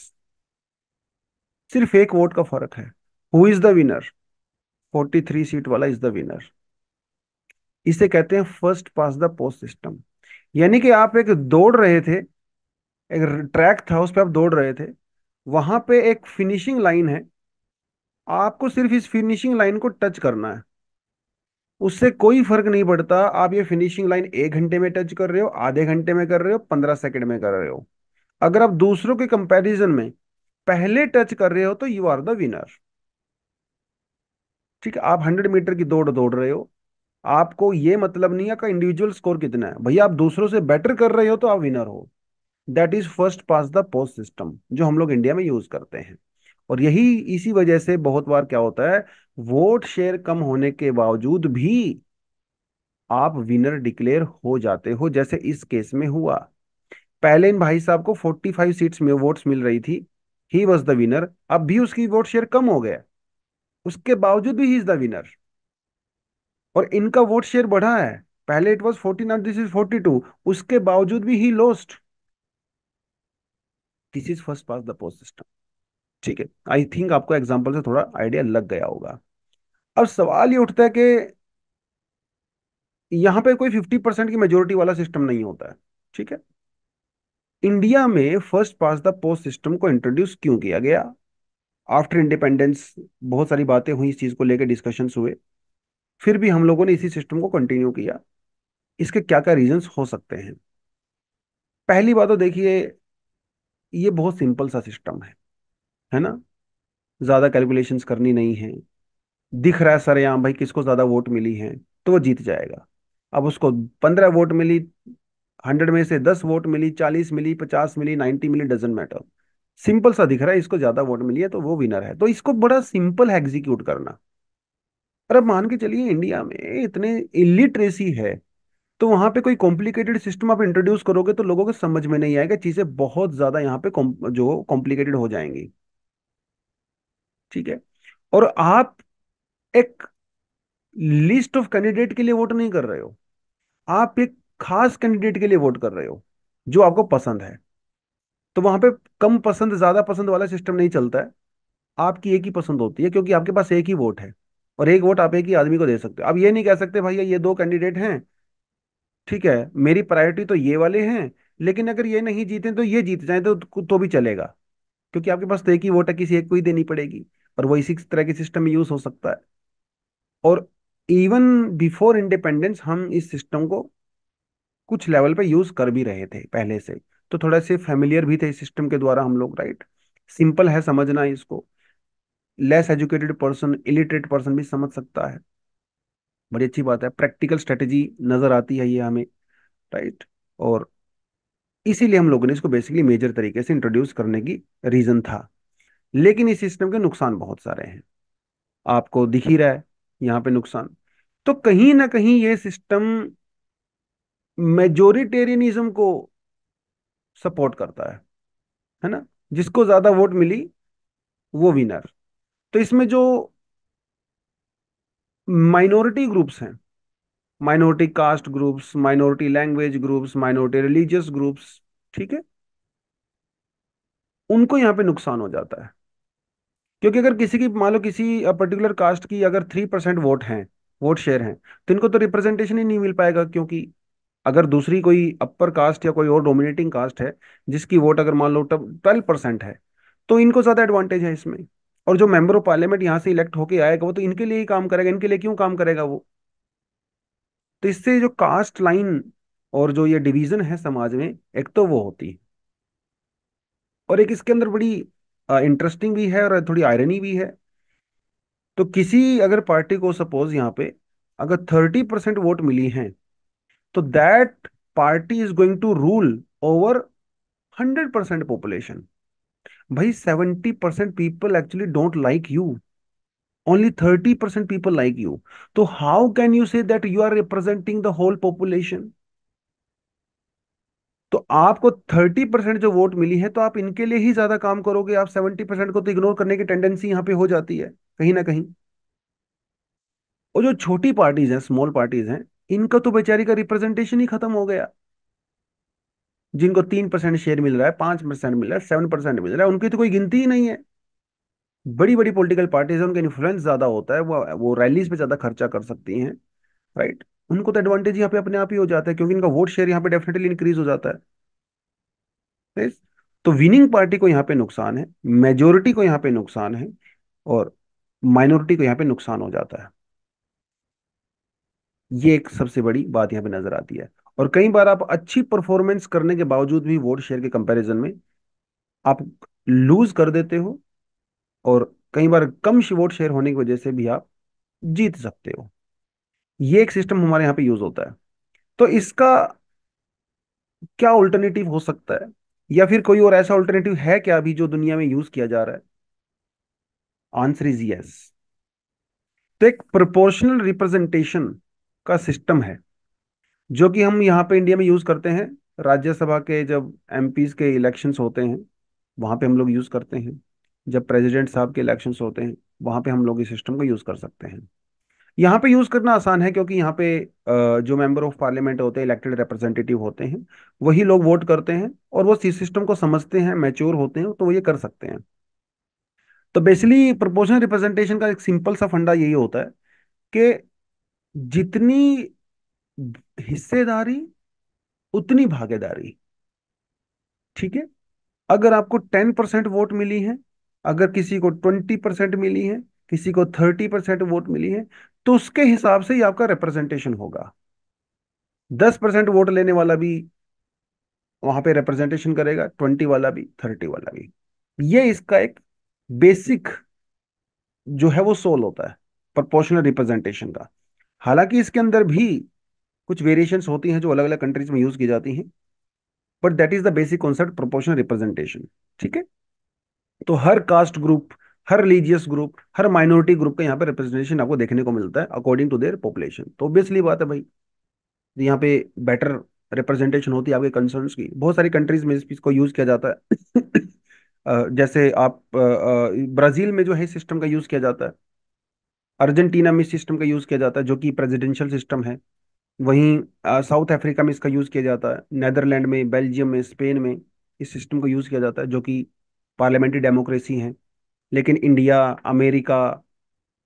सिर्फ एक वोट का फर्क है। Who is the winner? 43 seat वाला इज द विनर। इसे कहते हैं first past the post system. यानी कि आप एक दौड़ रहे थे, एक ट्रैक था उस पर आप दौड़ रहे थे, वहां पे एक फिनिशिंग लाइन है, आपको सिर्फ इस फिनिशिंग लाइन को टच करना है। उससे कोई फर्क नहीं पड़ता आप ये फिनिशिंग लाइन 1 घंटे में टच कर रहे हो, आधे घंटे में कर रहे हो, 15 सेकंड में कर रहे हो। अगर आप दूसरों के कंपैरिजन में पहले टच कर रहे हो तो यू आर द विनर। ठीक है। आप 100 मीटर की दौड़ दौड़ रहे हो, आपको ये मतलब नहीं है का इंडिविजुअल स्कोर कितना है, भैया आप दूसरों से बेटर कर रहे हो तो आप विनर हो। That is first past the post system, जो हम लोग इंडिया में यूज करते हैं। और यही इसी वजह से बहुत बार क्या होता है, वोट शेयर कम होने के बावजूद भी आप विनर डिक्लेयर हो जाते हो, जैसे इस केस में हुआ। पहले इन भाई साहब को 45 सीट्स में वोट्स मिल रही थी, ही वॉज द विनर। अब भी उसकी वोट शेयर कम हो गया, उसके बावजूद भी ही इज द विनर। और इनका वोट शेयर बढ़ा है, पहले इट वॉज 49, दिस इज 42, उसके बावजूद भी he lost. This is first past the post system. ठीक है। आई थिंक आपको एग्जाम्पल से थोड़ा आइडिया लग गया होगा। अब सवाल ये उठता है कि यहाँ पे कोई 50% की मेजोरिटी वाला सिस्टम नहीं होता है। ठीक है। इंडिया में first past the post system को इंट्रोड्यूस क्यों किया गया? आफ्टर इंडिपेंडेंस बहुत सारी बातें हुई, इस चीज को लेकर डिस्कशंस हुए, फिर भी हम लोगों ने इसी सिस्टम को कंटिन्यू किया। इसके क्या क्या रीजंस हो सकते हैं? पहली बात तो देखिए, ये बहुत सिंपल सा सिस्टम है ना। ज्यादा कैलकुलेशंस करनी नहीं है। दिख रहा है सरेआम भाई किसको ज्यादा वोट मिली है, तो वो जीत जाएगा। अब उसको 15 वोट मिली, 100 में से 10 वोट मिली, 40 मिली, 50 मिली, 90 मिली, डजेंट मैटर। सिंपल सा दिख रहा है, इसको ज्यादा वोट मिली है तो वो विनर है। तो इसको बड़ा सिंपल है एग्जीक्यूट करना। और अब मान के चलिए इंडिया में इतने इलिटरेसी है, तो वहां पे कोई कॉम्प्लिकेटेड सिस्टम आप इंट्रोड्यूस करोगे तो लोगों को समझ में नहीं आएगा, चीजें बहुत ज्यादा यहाँ पे जो कॉम्प्लिकेटेड हो जाएंगी। ठीक है। और आप एक लिस्ट ऑफ कैंडिडेट के लिए वोट नहीं कर रहे हो, आप एक खास कैंडिडेट के लिए वोट कर रहे हो जो आपको पसंद है। तो वहां पे कम पसंद ज्यादा पसंद वाला सिस्टम नहीं चलता है। आपकी एक ही पसंद होती है, क्योंकि आपके पास एक ही वोट है, और एक वोट आप एक ही आदमी को दे सकते हो। अब ये नहीं कह सकते भैया ये दो कैंडिडेट हैं, ठीक है, मेरी प्रायोरिटी तो ये वाले हैं, लेकिन अगर ये नहीं जीते तो ये जीत जाए तो भी चलेगा। क्योंकि आपके पास तो एक ही वोट है, किसी एक को ही देनी पड़ेगी। और वो इसी तरह के सिस्टम में यूज हो सकता है। और इवन बिफोर इंडिपेंडेंस हम इस सिस्टम को कुछ लेवल पे यूज कर भी रहे थे पहले से। तो थोड़ा से फेमिलियर भी थे इस सिस्टम के द्वारा हम लोग, राइट। सिंपल है समझना इसको। Less educated person, illiterate person भी समझ सकता है। बड़ी अच्छी बात है, प्रैक्टिकल स्ट्रेटेजी नजर आती है ये हमें, राइट। और इसीलिए हम लोगों ने इसको बेसिकली मेजर तरीके से इंट्रोड्यूस करने की रीजन था। लेकिन इस सिस्टम के नुकसान बहुत सारे हैं, आपको दिख ही रहा है यहाँ पे नुकसान। तो कहीं ना कहीं ये सिस्टम मेजोरिटेरियनिज्म को सपोर्ट करता है ना। जिसको ज्यादा वोट मिली वो विनर। तो इसमें जो माइनॉरिटी ग्रुप्स हैं, minority caste groups, minority language groups, minority religious groups, ठीक है, उनको यहाँ पे नुकसान हो जाता है। क्योंकि अगर किसी की मान लो किसी पर्टिकुलर कास्ट की अगर 3% वोट हैं, वोट शेयर हैं, तो इनको तो रिप्रेजेंटेशन ही नहीं मिल पाएगा। क्योंकि अगर दूसरी कोई अपर कास्ट या कोई और डोमिनेटिंग कास्ट है जिसकी वोट अगर मान लो 12% है, तो इनको ज्यादा एडवांटेज है इसमें। और जो मेंबर ऑफ पार्लियामेंट यहाँ से इलेक्ट होके आएगा वो तो इनके लिए ही काम करेगा, इनके लिए क्यों काम करेगा वो। तो इससे जो कास्ट लाइन और जो ये डिवीजन है समाज में, एक तो वो होती है। और एक इसके अंदर बड़ी इंटरेस्टिंग भी है और थोड़ी आयरनी भी है। तो किसी अगर पार्टी को सपोज यहाँ पे अगर 30% वोट मिली हैं, तो that party is going to rule over 100% population. भाई 70% people actually don't like you, only 30% people like you. तो how can you say that you are representing the whole population. तो आपको 30% जो वोट मिली है तो आप इनके लिए ही ज्यादा काम करोगे, आप 70% को तो इग्नोर करने की टेंडेंसी यहाँ पे हो जाती है कहीं ना कहीं। और जो छोटी पार्टीज हैं, स्मॉल पार्टीज हैं, इनका तो बेचारी का रिप्रेजेंटेशन ही खत्म हो गया। जिनको 3% शेयर मिल रहा है, 5% मिल रहा है, 7% मिल रहा है, उनकी तो कोई गिनती ही नहीं है। बड़ी बड़ी पॉलिटिकल पार्टीज है, उनका इन्फ्लुएंस ज्यादा होता है, वो रैलीज पे ज्यादा खर्चा कर सकती हैं, राइट। उनको तो एडवांटेज यहाँ पे अपने आप ही हो जाता है, क्योंकि इनका वोट शेयर यहाँ पे डेफिनेटली इंक्रीज हो जाता है। Yes? तो विनिंग पार्टी को यहाँ पे नुकसान है, मेजोरिटी को यहाँ पे नुकसान है, और माइनॉरिटी को यहाँ पे नुकसान हो जाता है। ये एक सबसे बड़ी बात यहाँ पे नजर आती है। और कई बार आप अच्छी परफॉर्मेंस करने के बावजूद भी वोट शेयर के कंपैरिजन में आप लूज कर देते हो, और कई बार कम वोट शेयर होने की वजह से भी आप जीत सकते हो। ये एक सिस्टम हमारे यहाँ पे यूज होता है। तो इसका क्या ऑल्टरनेटिव हो सकता है, या फिर कोई और ऐसा ऑल्टरनेटिव है क्या अभी जो दुनिया में यूज किया जा रहा है? Answer is yes. तो एक प्रोपोर्शनल रिप्रेजेंटेशन का सिस्टम है जो कि हम यहाँ पे इंडिया में यूज करते हैं। राज्यसभा के जब एमपीज के इलेक्शंस होते हैं वहां पे हम लोग यूज करते हैं। जब प्रेसिडेंट साहब के इलेक्शंस होते हैं वहां पे हम लोग इस सिस्टम को यूज कर सकते हैं। यहाँ पे यूज करना आसान है, क्योंकि यहाँ पे जो मेंबर ऑफ पार्लियामेंट होते हैं, इलेक्टेड रिप्रेजेंटेटिव होते हैं, वही लोग वोट करते हैं, और वो सिस्टम को समझते हैं, मैच्योर होते हैं, तो वो ये कर सकते हैं। तो बेसिकली प्रोपोर्शनल रिप्रेजेंटेशन का एक सिंपल सा फंडा यही होता है कि जितनी हिस्सेदारी उतनी भागीदारी। ठीक है। अगर आपको 10% वोट मिली है, अगर किसी को 20% मिली है, किसी को 30% वोट मिली है, तो उसके हिसाब से ही आपका रिप्रेजेंटेशन होगा। 10% वोट लेने वाला भी वहां पे रिप्रेजेंटेशन करेगा, 20 वाला भी 30 वाला भी। ये इसका एक बेसिक जो है वो सोल होता है प्रोपोर्शनल रिप्रेजेंटेशन का। हालांकि इसके अंदर भी कुछ वेरिएशंस होती हैं जो अलग अलग कंट्रीज में यूज की जाती हैं, but that is the basic concept proportional representation. ठीक है। तो हर कास्ट ग्रुप, हर रिलीजियस ग्रुप, हर माइनॉरिटी ग्रुप का यहाँ पे रिप्रेजेंटेशन आपको देखने को मिलता है अकॉर्डिंग टू देयर पॉपुलेशन। तो ऑब्वियसली बात है भाई, यहाँ पे बेटर रिप्रेजेंटेशन होती है आपके कंसर्न्स की। बहुत सारी कंट्रीज में इस चीज को यूज किया जाता है। जैसे आप ब्राजील में जो है सिस्टम का यूज किया जाता है, अर्जेंटीना में इस सिस्टम का यूज किया जाता है जो कि प्रेसिडेंशियल सिस्टम है। वहीं साउथ अफ्रीका में इसका यूज किया जाता है, नेदरलैंड में, बेल्जियम में, स्पेन में इस सिस्टम को यूज किया जाता है जो कि पार्लियामेंट्री डेमोक्रेसी है। लेकिन इंडिया, अमेरिका,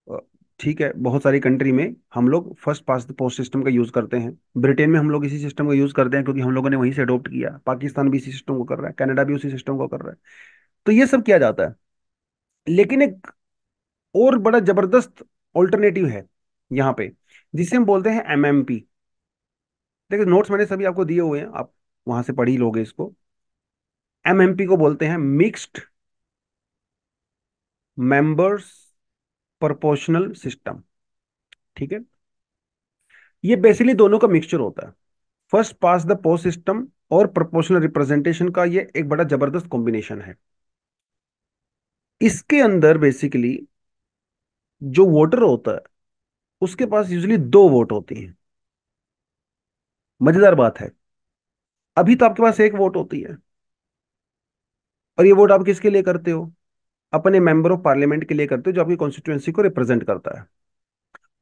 अ, ठीक है, बहुत सारी कंट्री में हम लोग first past the post system का यूज करते हैं। ब्रिटेन में हम लोग इसी सिस्टम का यूज करते हैं क्योंकि हम लोगों ने वहीं से अडॉप्ट किया। पाकिस्तान भी इसी सिस्टम को कर रहा है, कनाडा भी उसी सिस्टम को कर रहा है। तो ये सब किया जाता है। लेकिन एक और बड़ा जबरदस्त ऑल्टरनेटिव है यहाँ पे, जिसे हम बोलते हैं एमएमपी। देखिए नोट्स मैंने सभी आपको दिए हुए हैं, आप वहां से पढ़ ही लोगे इसको। एमएमपी को बोलते हैं मिक्स्ड मेंबर्स प्रोपोर्शनल सिस्टम। ठीक है। ये बेसिकली दोनों का मिक्सचर होता है, first past the post system और प्रोपोर्शनल रिप्रेजेंटेशन का। ये एक बड़ा जबरदस्त कॉम्बिनेशन है। इसके अंदर बेसिकली जो वोटर होता है उसके पास यूजली दो वोट होती हैं। मजेदार बात है, अभी तो आपके पास एक वोट होती है, और ये वोट आप किसके लिए करते हो? अपने मेंबर ऑफ पार्लियामेंट के लिए करते हो जो आपकी कॉन्स्टिट्यूएंसी को रिप्रेजेंट करता है।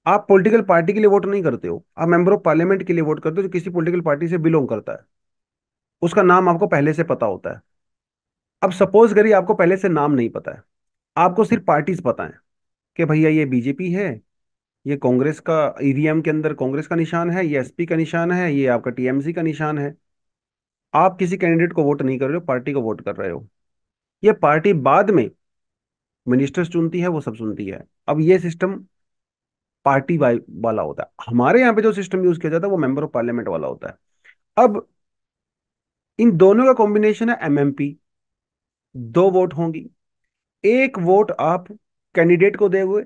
आप पॉलिटिकल पार्टी के लिए वोट नहीं करते हो, आप मेंबर ऑफ पार्लियामेंट के लिए वोट करते हो जो किसी पॉलिटिकल पार्टी से बिलोंग करता है। उसका नाम आपको पहले से पता होता है। अब सपोज करिए आपको पहले से नाम नहीं पता है, आपको सिर्फ पार्टीज पता है कि भैया ये बीजेपी है, ये कांग्रेस का, ईवीएम के अंदर कांग्रेस का निशान है, ये एसपी का निशान है, ये आपका टीएमसी का निशान है। आप किसी कैंडिडेट को वोट नहीं कर रहे हो, पार्टी को वोट कर रहे हो। ये पार्टी बाद में मिनिस्टर्स चुनती है, वो सब सुनती है। अब ये सिस्टम पार्टी वाला होता है। हमारे यहाँ पे जो सिस्टम यूज किया जाता है वो मेंबर ऑफ पार्लियामेंट वाला होता है। अब इन दोनों का कॉम्बिनेशन है एमएमपी। दो वोट होंगी, एक वोट आप कैंडिडेट को दोगे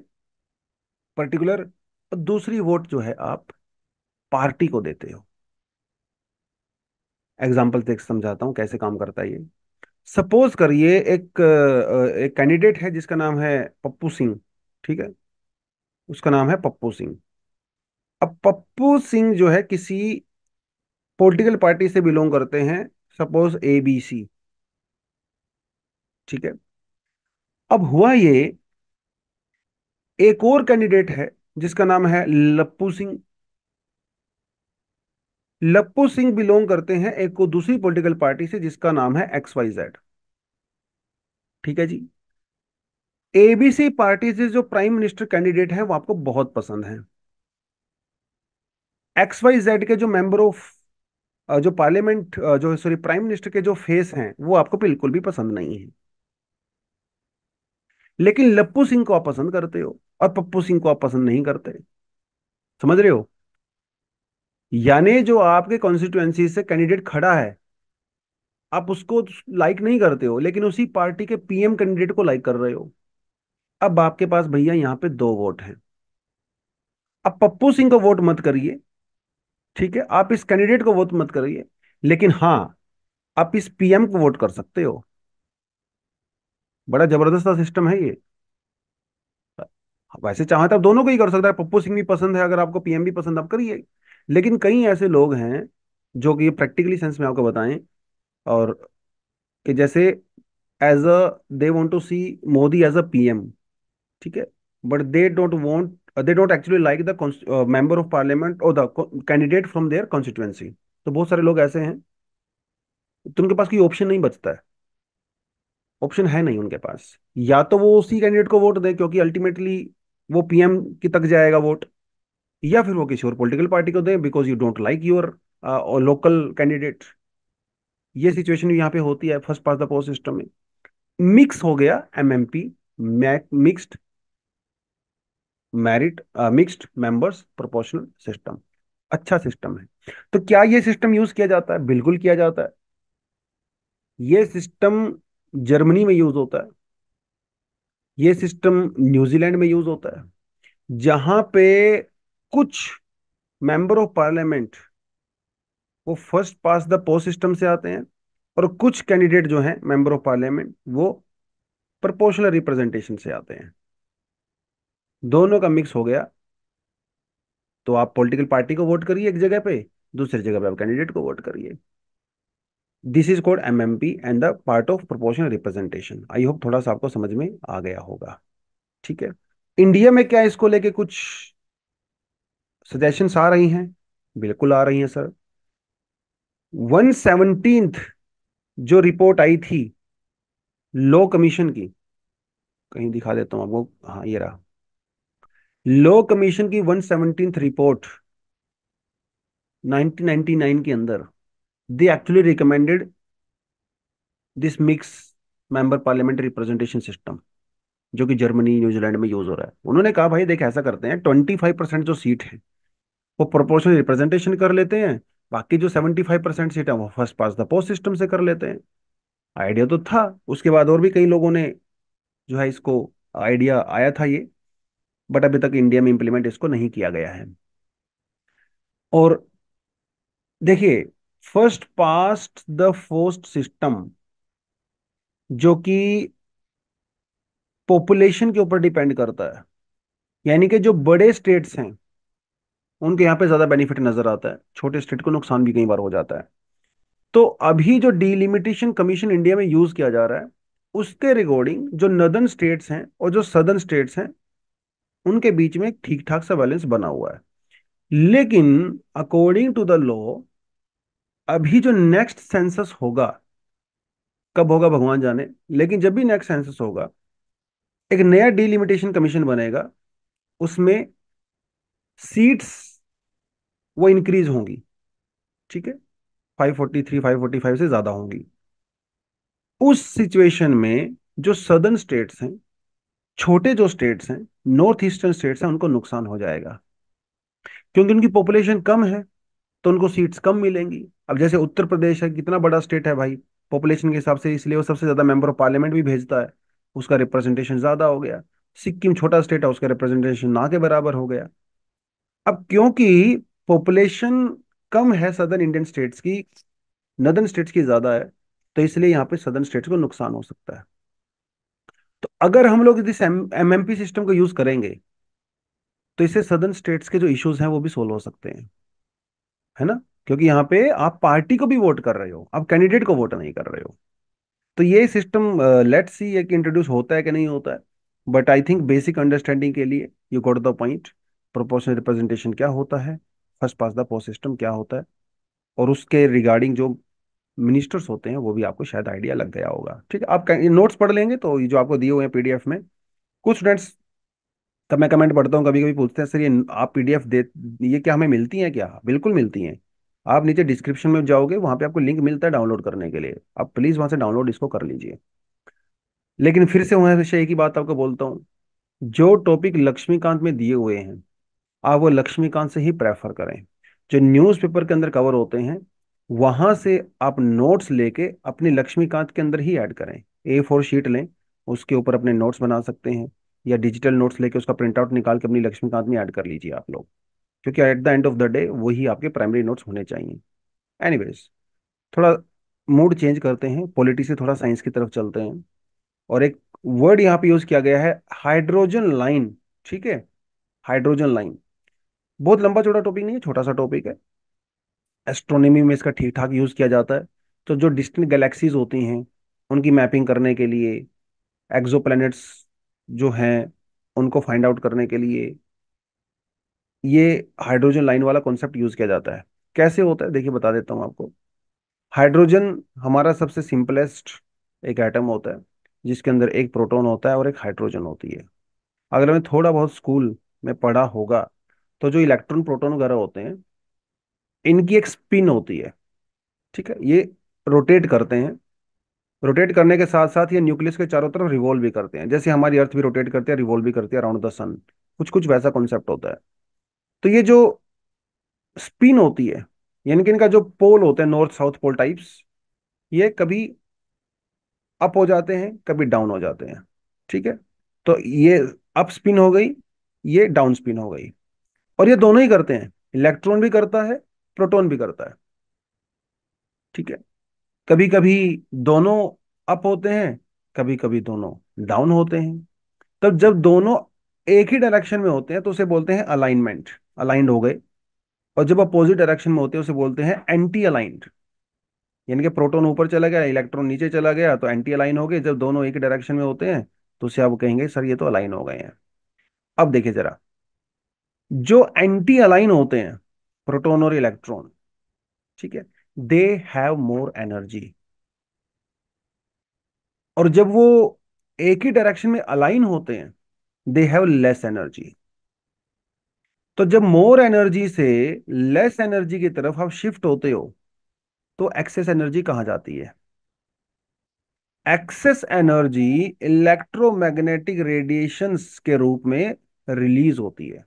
पर्टिकुलर, और दूसरी वोट जो है आप पार्टी को देते हो। एग्जाम्पल से समझाता हूँ कैसे काम करता है ये। सपोज करिए एक कैंडिडेट है जिसका नाम है पप्पू सिंह। ठीक है, उसका नाम है पप्पू सिंह। अब पप्पू सिंह जो है किसी पॉलिटिकल पार्टी से बिलोंग करते हैं, सपोज एबीसी। ठीक है। अब हुआ ये, एक और कैंडिडेट है जिसका नाम है लप्पू सिंह। लप्पू सिंह बिलोंग करते हैं एक को दूसरी पॉलिटिकल पार्टी से जिसका नाम है XYZ। ठीक है जी। एबीसी पार्टी से जो प्राइम मिनिस्टर कैंडिडेट है वो आपको बहुत पसंद है। XYZ के जो मेंबर ऑफ जो पार्लियामेंट जो सॉरी प्राइम मिनिस्टर के जो फेस हैं वो आपको बिल्कुल भी पसंद नहीं है। लेकिन लप्पू सिंह को आप पसंद करते हो और पप्पू सिंह को आप पसंद नहीं करते। समझ रहे हो? यानी जो आपके कॉन्स्टिट्युएंसी से कैंडिडेट खड़ा है, आप उसको लाइक नहीं करते हो, लेकिन उसी पार्टी के पीएम कैंडिडेट को लाइक कर रहे हो। अब आपके पास भैया यहाँ पे दो वोट हैं। अब पप्पू सिंह को वोट मत करिए, ठीक है, आप इस कैंडिडेट को वोट मत करिए, लेकिन हाँ, आप इस पीएम को वोट कर सकते हो। बड़ा जबरदस्त सिस्टम है ये। वैसे चाहे तो आप दोनों को ही कर सकता है, पप्पू सिंह भी पसंद है, अगर आपको पीएम भी पसंद आप करिए। लेकिन कई ऐसे लोग हैं जो कि प्रैक्टिकली सेंस में आपको बताएं, और कि जैसे as a they want to see Modi as a PM. ठीक है, but they don't actually like the member of parliament और the candidate from their constituency. तो बहुत सारे लोग ऐसे हैं, तो उनके पास कोई ऑप्शन नहीं बचता है। ऑप्शन है नहीं उनके पास, या तो वो उसी कैंडिडेट को वोट दे क्योंकि अल्टीमेटली वो पीएम की तक जाएगा वोट, या फिर वो किसी और पॉलिटिकल पार्टी को they because you don't like your local candidate. ये सिचुएशन यहाँ पे होती है first past the post system में। मिक्स हो गया MMP, mixed merit, mixed members proportional system. अच्छा सिस्टम है। तो क्या ये सिस्टम यूज किया जाता है? बिल्कुल किया जाता है। ये सिस्टम जर्मनी में यूज होता है, ये सिस्टम न्यूजीलैंड में यूज होता है, जहां पे कुछ मेंबर ऑफ पार्लियामेंट वो first past the post system से आते हैं, और कुछ कैंडिडेट जो हैं मेंबर ऑफ पार्लियामेंट वो प्रोपोर्शनल रिप्रेजेंटेशन से आते हैं। दोनों का मिक्स हो गया तो आप पॉलिटिकल पार्टी को वोट करिए एक जगह पे, दूसरी जगह पे आप कैंडिडेट को वोट करिए। This is called MMP and the part of proportional representation. I hope थोड़ा सा आपको समझ में आ गया होगा। ठीक है। इंडिया में क्या इसको लेके कुछ सजेशंस आ रही हैं? बिल्कुल आ रही हैं सर। 117th जो रिपोर्ट आई थी लॉ कमीशन की, कहीं दिखा देता हूँ आपको, हाँ ये रहा। लॉ कमीशन की 117th रिपोर्ट 1999 के अंदर, they actually recommended this mix member parliamentary representation system, जो कि जर्मनी न्यूजीलैंड में यूज हो रहा है। उन्होंने कहा भाई देख ऐसा करते हैं, 25% जो सीट है वो प्रोपोर्शनल रिप्रेजेंटेशन कर लेते हैं, बाकी जो 75% सीट है वो first past the post system से कर लेते हैं। आइडिया तो था, उसके बाद और भी कई लोगों ने जो है इसको, आइडिया आया था ये, बट अभी तक इंडिया में इंप्लीमेंट इसको नहीं किया गया है। और देखिए, first past the post system जो कि पॉपुलेशन के ऊपर डिपेंड करता है, यानी कि जो बड़े स्टेट्स हैं उनके यहाँ पे ज्यादा बेनिफिट नजर आता है, छोटे स्टेट को नुकसान भी कई बार हो जाता है। तो अभी जो डीलिमिटेशन कमीशन इंडिया में यूज किया जा रहा है, उसके रिकॉर्डिंग जो नदर्न स्टेट्स हैं और जो सदर्न स्टेट्स हैं उनके बीच में एक ठीक ठाक सा बैलेंस बना हुआ है। लेकिन अकॉर्डिंग टू द लॉ, अभी जो नेक्स्ट सेंसस होगा, कब होगा भगवान जाने, लेकिन जब भी नेक्स्ट सेंसस होगा एक नया डीलिमिटेशन कमीशन बनेगा, उसमें सीट्स वो इंक्रीज होंगी। ठीक है, 543 545 से ज्यादा होंगी। उस सिचुएशन में जो सदर्न स्टेट्स हैं, छोटे जो स्टेट्स हैं, नॉर्थ ईस्टर्न स्टेट्स हैं, उनको नुकसान हो जाएगा, क्योंकि उनकी पॉपुलेशन कम है तो उनको सीट्स कम मिलेंगी। अब जैसे उत्तर प्रदेश है, कितना बड़ा स्टेट है भाई पॉपुलेशन के हिसाब से, इसलिए वो सबसे ज्यादा मेंबर ऑफ पार्लियामेंट भी भेजता है, उसका रिप्रेजेंटेशन ज्यादा हो गया। सिक्किम छोटा स्टेट है, उसका रिप्रेजेंटेशन ना के बराबर हो गया। अब क्योंकि पॉपुलेशन कम है सदर्न इंडियन स्टेट्स की, नदर्न स्टेट्स की ज्यादा है, तो इसलिए यहाँ पे सदर्न स्टेट्स को नुकसान हो सकता है। तो अगर हम लोग इस एमएमपी सिस्टम को यूज करेंगे तो इससे सदर्न स्टेट्स के जो इश्यूज हैं वो भी सोल्व हो सकते हैं, है ना? क्योंकि यहाँ पे आप पार्टी को भी वोट कर रहे हो, आप कैंडिडेट को वोट नहीं कर रहे हो। तो ये सिस्टम लेट्स सी है कि इंट्रोड्यूस होता है कि नहीं होता है। But I think basic understanding के लिए you got the point. Proportional representation क्या होता है, first past the post system क्या होता है, और उसके रिगार्डिंग जो मिनिस्टर्स होते हैं वो भी आपको शायद आइडिया लग गया होगा। ठीक है, आप नोट्स पढ़ लेंगे तो ये जो आपको दिए हुए हैं पीडीएफ में, कुछ स्टूडेंट्स तब मैं कमेंट पढ़ता हूँ कभी कभी, पूछते हैं सर ये आप पीडीएफ दे, ये क्या हमें मिलती हैं क्या? बिल्कुल मिलती हैं। आप नीचे डिस्क्रिप्शन में जाओगे, वहां पे आपको लिंक मिलता है डाउनलोड करने के लिए, आप प्लीज वहां से डाउनलोड इसको कर लीजिए। लेकिन फिर से वहां से एक ही बात आपको बोलता हूँ, जो टॉपिक लक्ष्मीकांत में दिए हुए हैं आप वो लक्ष्मीकांत से ही प्रेफर करें। जो न्यूज़पेपर के अंदर कवर होते हैं वहां से आप नोट्स लेके अपने लक्ष्मीकांत के अंदर ही ऐड करें। A4 शीट लें, उसके ऊपर अपने नोट्स बना सकते हैं, या डिजिटल नोट्स लेके उसका प्रिंट आउट निकाल के अपनी लक्ष्मीकांत में ऐड कर लीजिए आप लोग, क्योंकि at the end of the day वही आपके प्राइमरी नोट्स होने चाहिए। एनीवेज, थोड़ा मूड चेंज करते हैं, पॉलिटी से थोड़ा साइंस की तरफ चलते हैं। और एक वर्ड यहाँ पे यूज किया गया है, हाइड्रोजन लाइन। ठीक है, हाइड्रोजन लाइन बहुत लंबा चौड़ा टॉपिक नहीं है, छोटा सा टॉपिक है। एस्ट्रोनॉमी में इसका ठीक ठाक यूज किया जाता है। तो जो डिस्टेंट गैलेक्सीज होती हैं उनकी मैपिंग करने के लिए, एक्सोप्लैनेट्स जो हैं उनको फाइंड आउट करने के लिए ये हाइड्रोजन लाइन वाला कॉन्सेप्ट यूज किया जाता है। कैसे होता है देखिए, बता देता हूँ आपको। हाइड्रोजन हमारा सबसे सिंपलेस्ट एक एटम होता है, जिसके अंदर एक प्रोटॉन होता है और एक हाइड्रोजन होती है। अगर हमें थोड़ा बहुत स्कूल में पढ़ा होगा तो जो इलेक्ट्रॉन प्रोटॉन वगैरह होते हैं इनकी एक स्पिन होती है। ठीक है, ये रोटेट करते हैं, रोटेट करने के साथ साथ ये न्यूक्लियस के चारों तरफ रिवॉल्व भी करते हैं, जैसे हमारी अर्थ भी रोटेट करती है, रिवॉल्व भी करती है अराउंड द सन। कुछ कुछ वैसा कॉन्सेप्ट होता है। तो ये जो स्पिन होती है, यानी कि इनका जो पोल होता है नॉर्थ साउथ पोल टाइप्स, ये कभी अप हो जाते हैं, कभी डाउन हो जाते हैं। ठीक है, तो ये अप स्पिन हो गई, ये डाउन स्पिन हो गई। और ये दोनों ही करते हैं, इलेक्ट्रॉन भी करता है, प्रोटॉन भी करता है। ठीक है, कभी कभी दोनों अप होते हैं, कभी कभी दोनों डाउन होते हैं। तब जब दोनों एक ही डायरेक्शन में होते हैं तो उसे बोलते हैं अलाइनमेंट, अलाइंड हो गए। और जब अपोजिट डायरेक्शन में होते हैं उसे बोलते हैं एंटी अलाइंड। यानी कि प्रोटॉन ऊपर चला गया, इलेक्ट्रॉन नीचे चला गया, तो एंटी अलाइन हो गए। जब दोनों एक ही डायरेक्शन में होते हैं तो उसे आप कहेंगे सर ये तो अलाइन हो गए हैं। अब देखिए जरा, जो एंटी अलाइन होते हैं, प्रोटॉन और इलेक्ट्रॉन, ठीक है, दे हैव मोर एनर्जी। और जब वो एक ही डायरेक्शन में अलाइन होते हैं, दे हैव लेस एनर्जी। तो जब मोर एनर्जी से लेस एनर्जी की तरफ आप शिफ्ट होते हो तो एक्सेस एनर्जी कहाँ जाती है? एक्सेस एनर्जी इलेक्ट्रोमैग्नेटिक रेडिएशंस के रूप में रिलीज होती है।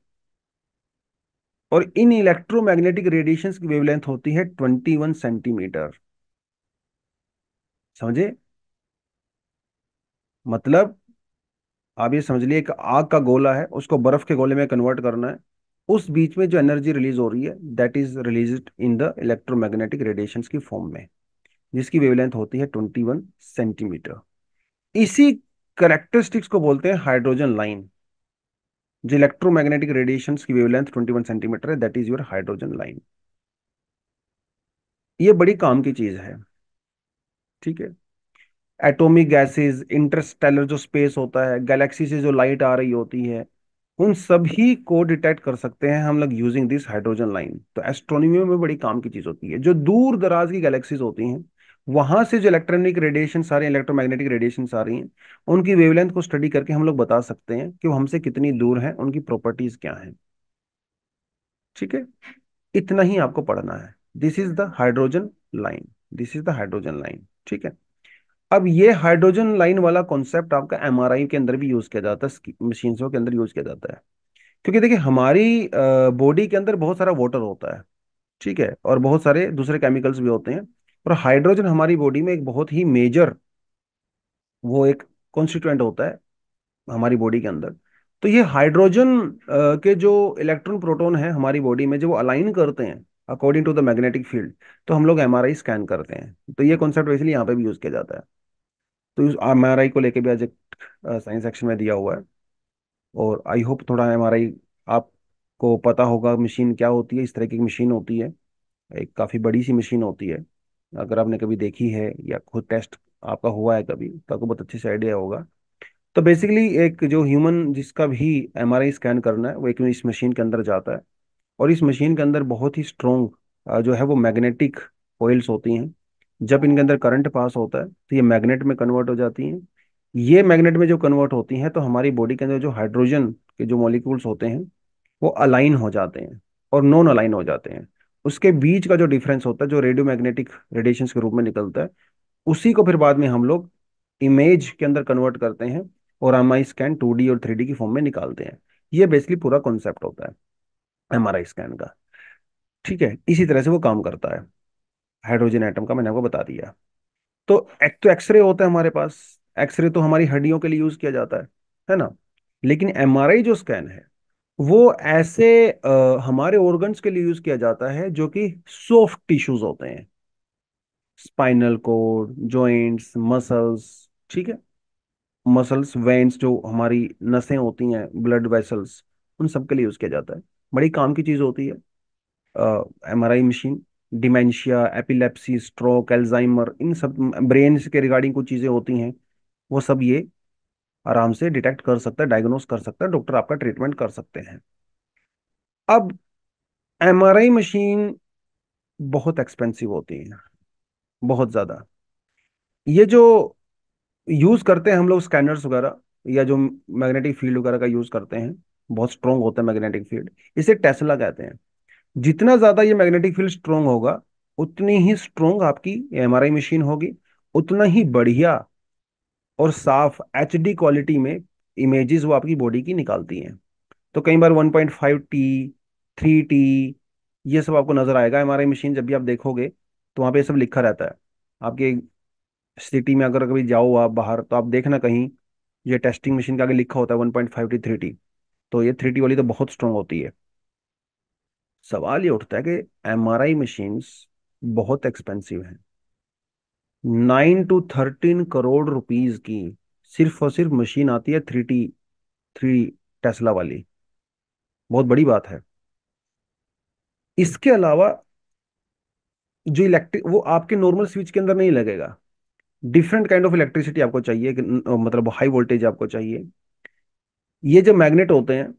और इन इलेक्ट्रोमैग्नेटिक रेडिएशंस की वेवलेंथ होती है 21 सेंटीमीटर। समझे? मतलब आप ये समझ लिए, एक आग का गोला है, उसको बर्फ के गोले में कन्वर्ट करना है। उस बीच में जो एनर्जी रिलीज हो रही है, that is released in the electromagnetic radiations की फॉर्म में, जिसकी वेवलेंथ होती है 21 सेंटीमीटर। इसी करेक्टरिस्टिक्स को बोलते हैं हाइड्रोजन लाइन। जो इलेक्ट्रोमैग्नेटिक रेडिएशंस की वेवलेंथ 21 सेंटीमीटर है, that is your hydrogen line. ये बड़ी काम की चीज है। ठीक है, एटॉमिक गैसेस, इंटरस्टेलर जो स्पेस होता है, गैलेक्सी से जो लाइट आ रही होती है, उन सभी को डिटेक्ट कर सकते हैं हम लोग यूजिंग दिस हाइड्रोजन लाइन। तो एस्ट्रोनॉमी में बड़ी काम की चीज होती है। जो दूर दराज की गैलेक्सीज होती हैं, वहां से जो इलेक्ट्रॉनिक रेडिएशन आ रही हैं, इलेक्ट्रोमैग्नेटिक रेडिएशन आ रही हैं, उनकी वेवलेंथ को स्टडी करके हम लोग बता सकते हैं कि वो हमसे कितनी दूर हैं, उनकी प्रॉपर्टीज क्या हैं। ठीक है, इतना ही आपको पढ़ना है। This is the hydrogen line, this is the hydrogen line. ठीक है, अब ये हाइड्रोजन लाइन वाला कॉन्सेप्ट आपका एमआरआई के अंदर भी यूज किया जाता है, मशीन्सों के अंदर यूज किया जाता है। क्योंकि देखिए, हमारी बॉडी के अंदर बहुत सारा वाटर होता है, ठीक है, और बहुत सारे दूसरे केमिकल्स भी होते हैं। और हाइड्रोजन हमारी बॉडी में एक बहुत ही मेजर, वो एक कॉन्स्टिट्यूएंट होता है हमारी बॉडी के अंदर। तो ये हाइड्रोजन के जो इलेक्ट्रॉन प्रोटॉन है हमारी बॉडी में, जब वो अलाइन करते हैं according to the magnetic field, तो हम लोग एमआरआई स्कैन करते हैं। तो ये कॉन्सेप्ट इसलिए यहाँ पे भी यूज किया जाता है। तो इस एमआरआई को लेके भी आज एक साइंस सेक्शन में दिया हुआ है। और आई होप थोड़ा एमआरआई आपको पता होगा मशीन क्या होती है। इस तरह की मशीन होती है, एक काफ़ी बड़ी सी मशीन होती है। अगर आपने कभी देखी है या खुद टेस्ट आपका हुआ है कभी, तो आपको बहुत अच्छे से आइडिया होगा। तो बेसिकली एक जो ह्यूमन जिसका भी एमआरआई स्कैन करना है, वो एक इस मशीन के अंदर जाता है। और इस मशीन के अंदर बहुत ही स्ट्रोंग जो है वो मैग्नेटिक कोइल्स होती हैं। जब इनके अंदर करंट पास होता है तो ये मैग्नेट में कन्वर्ट हो जाती हैं। ये मैग्नेट में जो कन्वर्ट होती हैं तो हमारी बॉडी के अंदर जो हाइड्रोजन के जो मॉलिक्यूल्स होते हैं वो अलाइन हो जाते हैं और नॉन अलाइन हो जाते हैं। उसके बीच का जो डिफरेंस होता है, जो रेडियो मैग्नेटिक रेडिएशन के रूप में निकलता है, उसी को फिर बाद में हम लोग इमेज के अंदर कन्वर्ट करते हैं और एमआई स्कैन 2D और 3D की फॉर्म में निकालते हैं। ये बेसिकली पूरा कॉन्सेप्ट होता है एमआरआई स्कैन का। ठीक है, इसी तरह से वो काम करता है। हाइड्रोजन एटम का मैंने आपको बता दिया। तो एक तो एक्सरे होता है हमारे पास। एक्सरे तो हमारी हड्डियों के लिए यूज किया जाता है ना। लेकिन एमआरआई जो स्कैन है, वो ऐसे हमारे ऑर्गन्स के लिए यूज किया जाता है जो कि सॉफ्ट टिश्यूज होते हैं। Spinal cord, joints, muscles. ठीक है, मसल्स, वेन्स, जो हमारी नसें होती हैं, ब्लड वेसल्स, उन सब के लिए यूज किया जाता है। बड़ी काम की चीज होती है MRI machine. Dementia, epilepsy, stroke, Alzheimer, इन सब ब्रेन के रिगार्डिंग कुछ चीजें होती हैं, वो सब ये आराम से डिटेक्ट कर सकता है, डायग्नोस कर सकता है, डॉक्टर आपका ट्रीटमेंट कर सकते हैं। अब एमआरआई मशीन बहुत एक्सपेंसिव होती है, बहुत ज्यादा। ये जो यूज करते हैं हम लोग स्कैनर्स वगैरह, या जो मैग्नेटिक फील्ड वगैरह का यूज करते हैं, बहुत स्ट्रोंग होता है मैग्नेटिक फील्ड, इसे टेस्ला कहते हैं। जितना ज्यादा ये मैग्नेटिक फील्ड स्ट्रोंग होगा, उतनी ही स्ट्रोंग आपकी एमआरआई मशीन होगी, उतना ही बढ़िया और साफ एचडी क्वालिटी में इमेजेस वो आपकी बॉडी की निकालती हैं। तो कई बार 1.5T, 3T, ये सब आपको नजर आएगा एमआरआई मशीन जब भी आप देखोगे, तो वहाँ पे ये सब लिखा रहता है आपके सिटी में अगर कभी जाओ आप बाहर, तो आप देखना कहीं ये टेस्टिंग मशीन के आगे लिखा होता है 1.5T 3T। तो ये 3T वाली तो बहुत स्ट्रांग होती है। सवाल ये उठता है कि MRI मशीन्स बहुत एक्सपेंसिव हैं। 9 to 13 करोड़ रुपीज की सिर्फ और सिर्फ मशीन आती है 3 टेस्ला वाली। बहुत बड़ी बात है। इसके अलावा जो इलेक्ट्रिक, वो आपके नॉर्मल स्विच के अंदर नहीं लगेगा। डिफरेंट काइंड ऑफ इलेक्ट्रिसिटी आपको चाहिए मतलब हाई वोल्टेज आपको चाहिए। ये जो मैग्नेट होते हैं,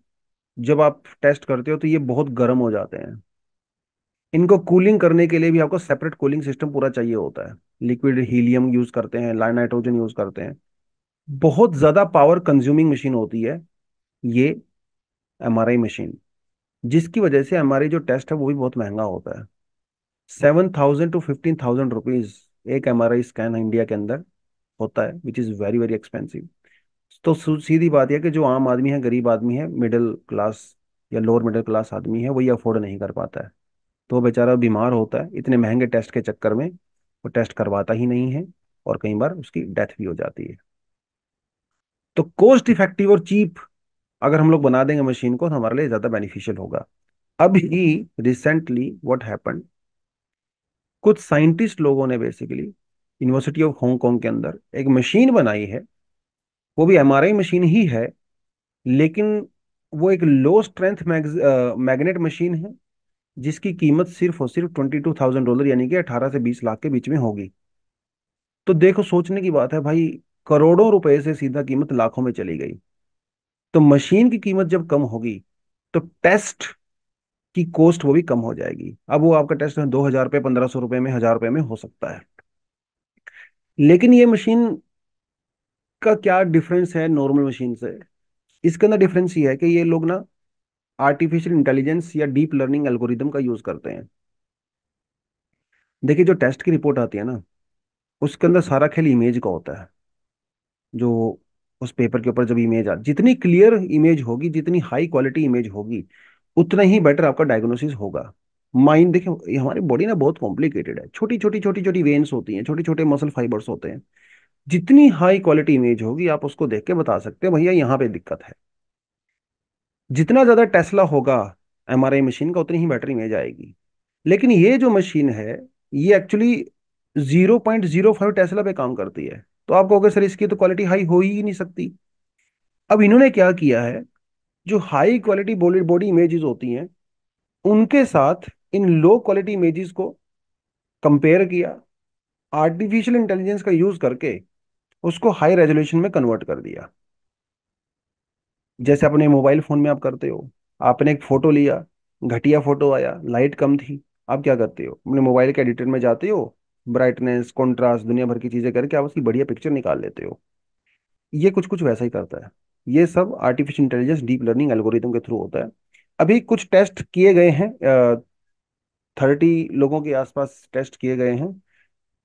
जब आप टेस्ट करते हो तो ये बहुत गर्म हो जाते हैं। इनको कूलिंग करने के लिए भी आपको सेपरेट कूलिंग सिस्टम पूरा चाहिए होता है। लिक्विड हीलियम यूज करते हैं, लाइन नाइट्रोजन यूज करते हैं। बहुत ज्यादा पावर कंज्यूमिंग मशीन होती है ये MRI मशीन। जिसकी वजह से हमारी जो टेस्ट है वो भी बहुत महंगा होता है। 7,000 to 15,000 रुपीज एक MRI स्कैन इंडिया के अंदर होता है, which is very very expensive. तो सीधी बात यह कि जो आम आदमी है, गरीब आदमी है, मिडिल क्लास या लोअर मिडिल क्लास आदमी है, वो ये अफोर्ड नहीं कर पाता है। तो वो बेचारा बीमार होता है इतने महंगे टेस्ट के चक्कर में। वो टेस्ट करवाता ही नहीं है, और कई बार उसकी डेथ भी हो जाती है। तो कॉस्ट इफेक्टिव और चीप अगर हम लोग बना देंगे मशीन को, तो हमारे लिए ज़्यादा बेनिफिशियल होगा। अभी रिसेंटली व्हाट हैपन, कुछ साइंटिस्ट लोगों ने बेसिकली यूनिवर्सिटी ऑफ हांगकांग के अंदर एक मशीन बनाई है। वो भी MRI मशीन ही है, लेकिन वो एक लो स्ट्रेंथ मैग्नेट मशीन है, जिसकी कीमत सिर्फ और सिर्फ $22,000 यानी कि 18 से 20 लाख के बीच में होगी। तो देखो, सोचने की बात है भाई, करोड़ों रुपए से सीधा कीमत लाखों में चली गई। तो मशीन की कीमत जब कम होगी, तो टेस्ट की कॉस्ट वो भी कम हो जाएगी। अब वो आपका टेस्ट 2,000 रुपये, 1,500 रुपये में, 1,000 रुपये में हो सकता है। लेकिन ये मशीन का क्या डिफरेंस है नॉर्मल मशीन से? इसके अंदर डिफरेंस ये है कि ये लोग ना आर्टिफिशियल इंटेलिजेंस या डीप लर्निंग एल्गोरिदम का यूज करते हैं। देखिए, जो टेस्ट की रिपोर्ट आती है ना, उसके अंदर सारा खेल इमेज का होता है। जो उस पेपर के ऊपर जब इमेज आ, जितनी क्लियर इमेज होगी, जितनी हाई क्वालिटी इमेज होगी, उतना ही बेटर आपका डायग्नोसिस होगा। माइंड, देखिए ये हमारी बॉडी ना बहुत कॉम्प्लिकेटेड है। छोटी छोटी छोटी छोटी वेन्स होती हैं, छोटे छोटे मसल फाइबर्स होते हैं। जितनी हाई क्वालिटी इमेज होगी, आप उसको देख के बता सकते हो भैया यहाँ पे दिक्कत है। जितना ज्यादा टेस्ला होगा MRI मशीन का, उतनी ही बेटर इमेज आएगी। लेकिन ये जो मशीन है, ये एक्चुअली 0.05 टेस्ला पे काम करती है। तो आप कहोगे सर इसकी तो क्वालिटी हाई हो ही नहीं सकती। अब इन्होंने क्या किया है, जो high quality body body images होती हैं, उनके साथ इन लो क्वालिटी इमेजेस को कंपेयर किया, आर्टिफिशियल इंटेलिजेंस का यूज करके उसको हाई रेजोल्यूशन में कन्वर्ट कर दिया। जैसे अपने मोबाइल फोन में आप करते हो, आपने एक फोटो लिया, घटिया फोटो आया, लाइट कम थी, आप क्या करते हो, अपने मोबाइल के एडिटर में जाते हो, ब्राइटनेस, कॉन्ट्रास्ट, दुनिया भर की चीजें करके आप उसकी बढ़िया पिक्चर निकाल लेते हो। ये कुछ कुछ वैसा ही करता है। ये सब artificial intelligence deep learning algorithm के थ्रू होता है। अभी कुछ टेस्ट किए गए हैं, 30 लोगों के आसपास टेस्ट किए गए हैं,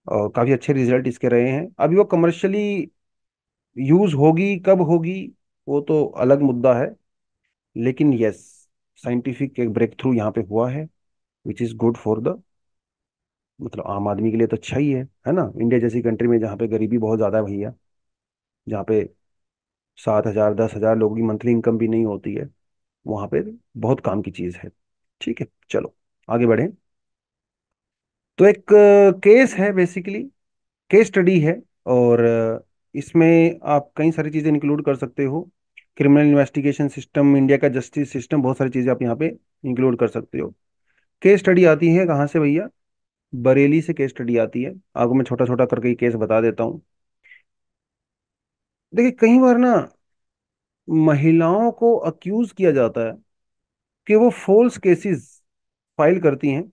और काफी अच्छे रिजल्ट इसके रहे हैं। अभी वो कमर्शियली यूज होगी, कब होगी, वो तो अलग मुद्दा है। लेकिन यस, साइंटिफिक एक ब्रेक थ्रू यहाँ पे हुआ है, which is good for the, मतलब आम आदमी के लिए तो अच्छा ही है ना। इंडिया जैसी कंट्री में जहाँ पे गरीबी बहुत ज्यादा है भैया, जहाँ पे 7,000 10,000 लोगों की मंथली इनकम भी नहीं होती है, वहाँ पे बहुत काम की चीज है। ठीक है, चलो आगे बढ़े। तो एक केस है बेसिकली, केस स्टडी है। और इसमें आप कई सारी चीजें इंक्लूड कर सकते हो। क्रिमिनल इन्वेस्टिगेशन सिस्टम, इंडिया का जस्टिस सिस्टम, बहुत सारी चीजें आप यहाँ पे इंक्लूड कर सकते हो। केस स्टडी आती है कहाँ से भैया? बरेली से केस स्टडी आती है। आपको मैं छोटा छोटा करके ये केस बता देता हूँ। देखिए, कई बार ना महिलाओं को अक्यूज किया जाता है कि वो फॉल्स केसेस फाइल करती हैं,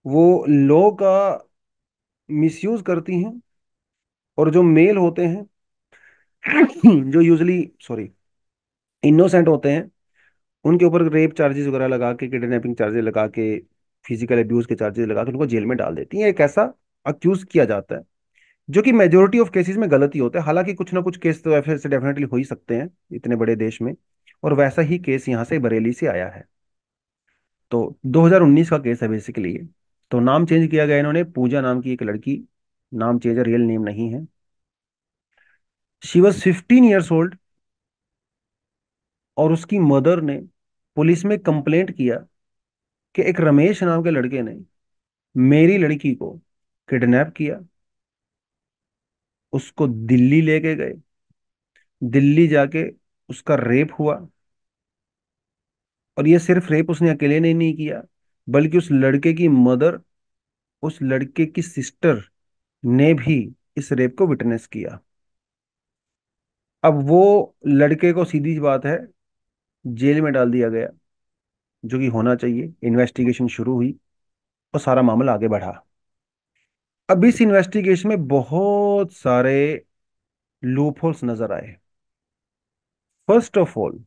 वो लॉ का मिसयूज करती हैं। और जो मेल होते हैं जो यूजली, सॉरी, इनोसेंट होते हैं, उनके ऊपर रेप चार्जेस वगैरह लगा के, किडनैपिंग चार्जेस लगा के, फिजिकल अब्यूज के चार्जेस लगा के उनको जेल में डाल देती हैं। एक ऐसा अक्यूज किया जाता है, जो कि मेजोरिटी ऑफ केसेस में गलत ही होता है। हालांकि कुछ ना कुछ केस तो ऐसे डेफिनेटली हो ही सकते हैं इतने बड़े देश में। और वैसा ही केस यहाँ से बरेली से आया है। तो 2019 का केस है बेसिकली ये। तो नाम चेंज किया गया, इन्होंने पूजा नाम की एक लड़की नाम चेंज है, रियल नेम नहीं है। शी वॉज 15 ईयर्स ओल्ड, और उसकी मदर ने पुलिस में कंप्लेंट किया कि एक रमेश नाम के लड़के ने मेरी लड़की को किडनैप किया, उसको दिल्ली लेके गए, दिल्ली जाके उसका रेप हुआ। और ये सिर्फ रेप उसने अकेले ने नहीं किया, बल्कि उस लड़के की मदर, उस लड़के की सिस्टर ने भी इस रेप को विटनेस किया। अब वो लड़के को, सीधी सी बात है, जेल में डाल दिया गया, जो कि होना चाहिए। इन्वेस्टिगेशन शुरू हुई और सारा मामला आगे बढ़ा। अब इस इन्वेस्टिगेशन में बहुत सारे लूप होल्स नजर आए। फर्स्ट ऑफ ऑल,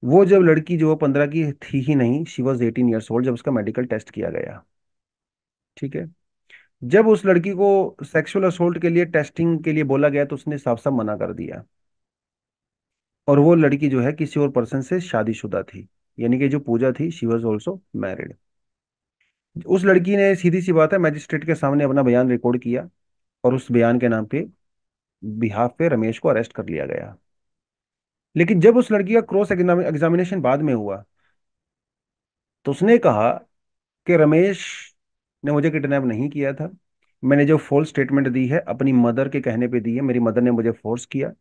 वो जब लड़की, जो वो 15 की थी ही नहीं, शी वॉज 18 ईयर्स ओल्ड, जब उसका मेडिकल टेस्ट किया गया, ठीक है, जब उस लड़की को सेक्सुअल असोल्ट के लिए टेस्टिंग के लिए बोला गया तो उसने साफ साफ मना कर दिया। और वो लड़की जो है किसी और पर्सन से शादीशुदा थी, यानी कि जो पूजा थी, शी वॉज ऑल्सो मैरिड। उस लड़की ने, सीधी सी बात है, मैजिस्ट्रेट के सामने अपना बयान रिकॉर्ड किया, और उस बयान के नाम पे, बिहाफ पे, रमेश को अरेस्ट कर लिया गया। लेकिन जब उस लड़की का क्रॉस एग्जामिनेशन बाद में हुआ, तो उसने कहा कि रमेश ने मुझे किडनैप नहीं किया था। मैंने जो फॉल्स स्टेटमेंट दी है, अपनी मदर के कहने पे दी है, मेरी मदर ने मुझे फोर्स किया।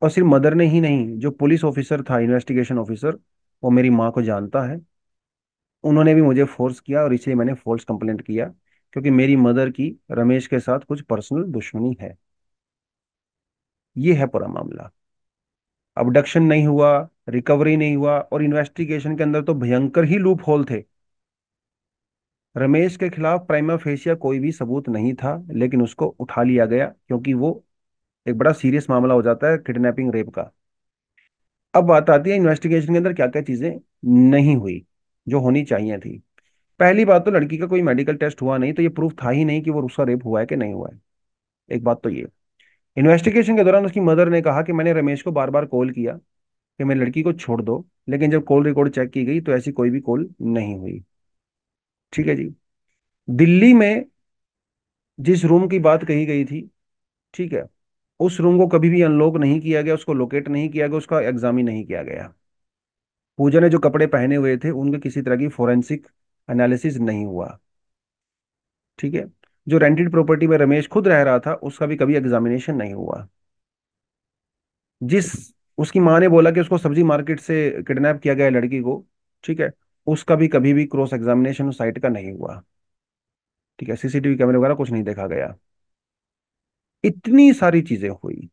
और सिर्फ मदर ने ही नहीं, जो पुलिस ऑफिसर था, इन्वेस्टिगेशन ऑफिसर, वो मेरी माँ को जानता है, उन्होंने भी मुझे फोर्स किया, और इसलिए मैंने फॉल्स कंप्लेंट किया, क्योंकि मेरी मदर की रमेश के साथ कुछ पर्सनल दुश्मनी है। ये है पूरा मामला। अबडक्शन नहीं हुआ, रिकवरी नहीं हुआ, और इन्वेस्टिगेशन के अंदर तो भयंकर ही लूप होल थे। रमेश के खिलाफ प्राइमा फेशिया कोई भी सबूत नहीं था, लेकिन उसको उठा लिया गया, क्योंकि वो एक बड़ा सीरियस मामला हो जाता है, किडनैपिंग रेप का। अब बात आती है इन्वेस्टिगेशन के अंदर क्या क्या चीजें नहीं हुई, जो होनी चाहिए थी। पहली बात तो, लड़की का कोई मेडिकल टेस्ट हुआ नहीं, तो ये प्रूफ था ही नहीं कि वो उसका रेप हुआ है कि नहीं हुआ है। एक बात तो ये। इन्वेस्टिगेशन के दौरान उसकी मदर ने कहा कि मैंने रमेश को बार बार कॉल किया कि मेरी लड़की को छोड़ दो, लेकिन जब कॉल रिकॉर्ड चेक की गई तो ऐसी कोई भी कॉल नहीं हुई। ठीक है जी। दिल्ली में जिस रूम की बात कही गई थी, ठीक है, उस रूम को कभी भी अनलॉक नहीं किया गया, उसको लोकेट नहीं किया गया, उसका एग्जामिन नहीं किया गया। पूजा ने जो कपड़े पहने हुए थे, उनके किसी तरह की फोरेंसिक एनालिसिस नहीं हुआ। ठीक है। जो रेंटेड प्रॉपर्टी में रमेश खुद रह रहा था, उसका भी कभी एग्जामिनेशन नहीं हुआ। जिस, उसकी माँ ने बोला कि उसको सब्जी मार्केट से किडनैप किया गया है लड़की को, ठीक है, उसका भी कभी भी क्रॉस एग्जामिनेशन उस साइट का नहीं हुआ। ठीक है, सीसीटीवी कैमरे वगैरह कुछ नहीं देखा गया। इतनी सारी चीजें हुई।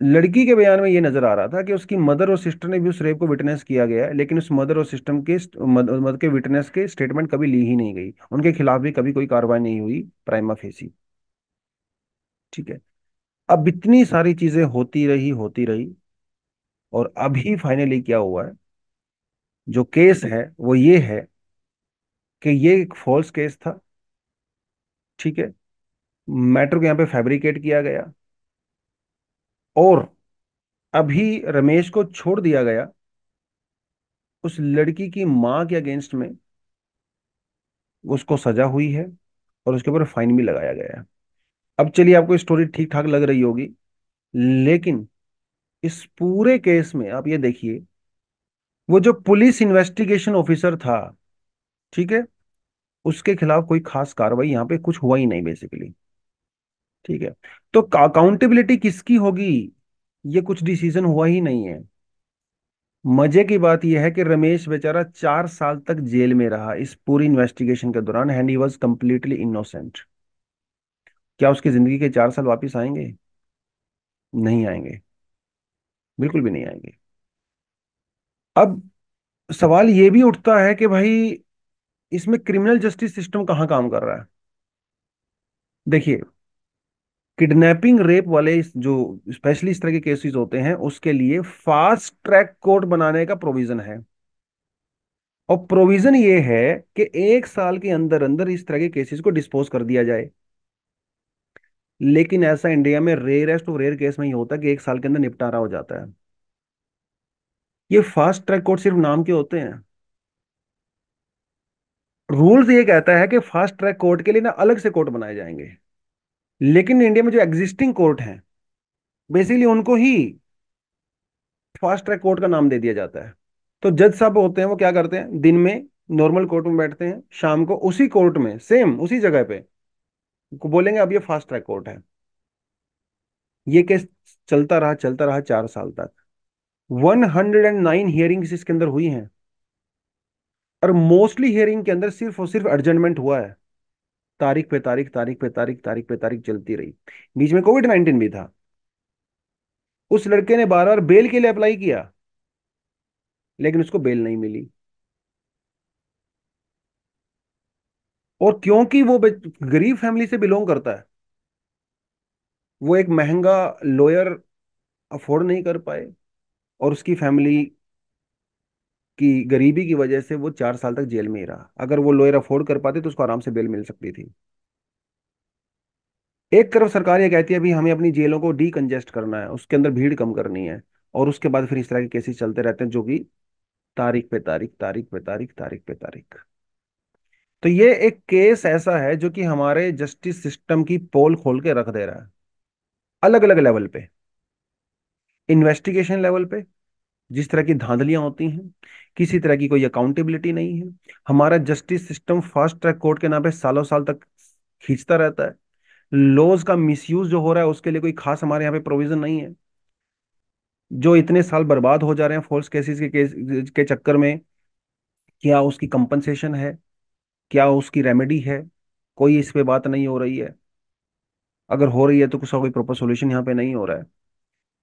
लड़की के बयान में ये नजर आ रहा था कि उसकी मदर और सिस्टर ने भी उस रेप को विटनेस किया गया है, लेकिन उस मदर और सिस्टम के मदर के विटनेस के स्टेटमेंट कभी ली ही नहीं गई, उनके खिलाफ भी कभी कोई कार्रवाई नहीं हुई प्राइमा फेसी। ठीक है। अब इतनी सारी चीजें होती रही, और अभी फाइनली क्या हुआ है, जो केस है वो ये है कि ये एक फॉल्स केस था। ठीक है। मैटर को यहाँ पे फैब्रिकेट किया गया, और अभी रमेश को छोड़ दिया गया। उस लड़की की माँ के अगेंस्ट में उसको सजा हुई है, और उसके ऊपर फाइन भी लगाया गया है। अब चलिए, आपको स्टोरी ठीक ठाक लग रही होगी, लेकिन इस पूरे केस में आप ये देखिए, वो जो पुलिस इन्वेस्टिगेशन ऑफिसर था, ठीक है, उसके खिलाफ कोई खास कार्रवाई यहाँ पे कुछ हुआ ही नहीं बेसिकली। ठीक है। तो अकाउंटेबिलिटी किसकी होगी, ये कुछ डिसीजन हुआ ही नहीं है। मजे की बात यह है कि रमेश बेचारा 4 साल तक जेल में रहा इस पूरी इन्वेस्टिगेशन के दौरान, and he was completely innocent. क्या उसकी जिंदगी के 4 साल वापिस आएंगे? नहीं आएंगे, बिल्कुल भी नहीं आएंगे। अब सवाल ये भी उठता है कि भाई, इसमें क्रिमिनल जस्टिस सिस्टम कहाँ काम कर रहा है? देखिए, किडनैपिंग रेप वाले जो स्पेशली इस तरह के केसेस होते हैं, उसके लिए फास्ट ट्रैक कोर्ट बनाने का प्रोविजन है। और प्रोविजन ये है कि 1 साल के अंदर अंदर इस तरह के केसेस को डिस्पोज कर दिया जाए। लेकिन ऐसा इंडिया में रेयरेस्ट ऑफ रेयर केस में ही होता है कि 1 साल के अंदर निपटारा हो जाता है। ये फास्ट ट्रैक कोर्ट सिर्फ नाम के होते हैं। रूल्स ये कहता है कि फास्ट ट्रैक कोर्ट के लिए ना अलग से कोर्ट बनाए जाएंगे। लेकिन इंडिया में जो एग्जिस्टिंग कोर्ट हैं, बेसिकली उनको ही फास्ट ट्रैक कोर्ट का नाम दे दिया जाता है। तो जज साहब होते हैं वो क्या करते हैं, दिन में नॉर्मल कोर्ट में बैठते हैं, शाम को उसी कोर्ट में सेम उसी जगह पे को बोलेंगे अब ये फास्ट ट्रैक कोर्ट है। ये केस चलता रहा 4 साल तक। 109 हियरिंग्स इसके अंदर हुई हैं, और मोस्टली हियरिंग के अंदर सिर्फ और सिर्फ एडजमेंट हुआ है। तारीख पे तारीख, तारीख पे तारीख, तारीख पे तारीख चलती रही। बीच में कोविड-19 भी था। उस लड़के ने बार बार बेल के लिए अप्लाई किया, लेकिन उसको बेल नहीं मिली। और क्योंकि वो गरीब फैमिली से बिलोंग करता है, वो एक महंगा लॉयर अफोर्ड नहीं कर पाए, और उसकी फैमिली की गरीबी की वजह से वो 4 साल तक जेल में ही रहा। अगर वो लॉयर अफोर्ड कर पाते तो उसको आराम से बेल मिल सकती थी। एक तरफ सरकार ये कहती है भी हमें अपनी जेलों को डीकंजेस्ट करना है, उसके अंदर भीड़ कम करनी है, और उसके बाद फिर इस तरह के केसेस चलते रहते हैं जो कि तारीख पे तारीख, तारीख पे तारीख, तारीख पे तारीख। तो ये एक केस ऐसा है जो कि हमारे जस्टिस सिस्टम की पोल खोल के रख दे रहा है, अलग अलग लेवल पे। इन्वेस्टिगेशन लेवल पे जिस तरह की धांधलियां होती हैं, किसी तरह की कोई अकाउंटेबिलिटी नहीं है। हमारा justice system fast track court के नाम पे सालों साल तक खींचता रहता है। लॉज का मिसयूज जो हो रहा है उसके लिए कोई खास हमारे यहाँ पे प्रोविजन नहीं है। जो इतने साल बर्बाद हो जा रहे हैं फॉल्स केसेस के के चक्कर में, क्या उसकी कंपनसेशन है, क्या उसकी रेमेडी है, कोई इस पे बात नहीं हो रही है। अगर हो रही है तो उसका कोई प्रॉपर सॉल्यूशन यहाँ पे नहीं हो रहा है।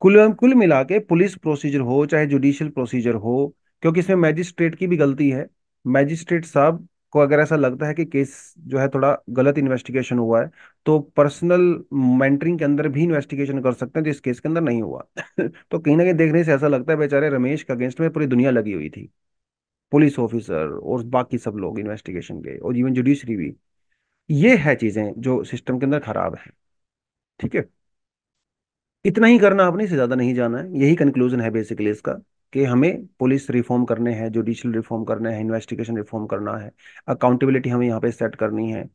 कुल कुल मिला के पुलिस प्रोसीजर हो चाहे जुडिशियल प्रोसीजर हो, क्योंकि इसमें मैजिस्ट्रेट की भी गलती है। मैजिस्ट्रेट साहब को अगर ऐसा लगता है कि केस जो है थोड़ा गलत इन्वेस्टिगेशन हुआ है, तो पर्सनल मेंटरिंग के अंदर भी इन्वेस्टिगेशन कर सकते हैं, जो इस केस के अंदर नहीं हुआ। तो कहीं ना कहीं देखने से ऐसा लगता है बेचारे रमेश के अगेंस्ट में पूरी दुनिया लगी हुई थी, पुलिस ऑफिसर और बाकी सब लोग इन्वेस्टिगेशन के, और इवन जुडिशरी भी। ये है चीजें जो सिस्टम के अंदर खराब है। ठीक है, इतना ही करना आपने, इससे ज्यादा नहीं जाना है। यही कंक्लूजन है बेसिकली इसका, कि हमें पुलिस रिफॉर्म करने हैं, जुडिशियल रिफॉर्म करने हैं, इन्वेस्टिगेशन रिफॉर्म करना है, अकाउंटेबिलिटी हमें यहाँ पे सेट करनी है,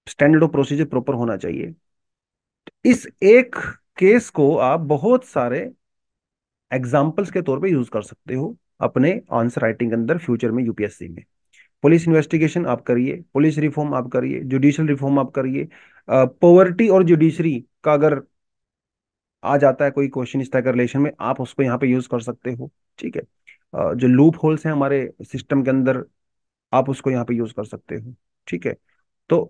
स्टैंडर्ड ऑफ प्रोसीजर प्रॉपर होना चाहिए। इस एक केस को आप बहुत सारे एग्जाम्पल्स के तौर पे यूज कर सकते हो अपने आंसर राइटिंग के अंदर फ्यूचर में, यूपीएससी में। पुलिस इन्वेस्टिगेशन आप करिए, पुलिस रिफॉर्म आप करिए, जुडिशियल रिफॉर्म आप करिए। पॉवर्टी और जुडिशरी का अगर आ जाता है कोई क्वेश्चन इस तरह का रिलेशन में, आप उसको यहाँ पे यूज कर सकते हो। ठीक है, जो लूप होल्स हैं हमारे सिस्टम के अंदर, आप उसको यहाँ पे यूज कर सकते हो। ठीक है। तो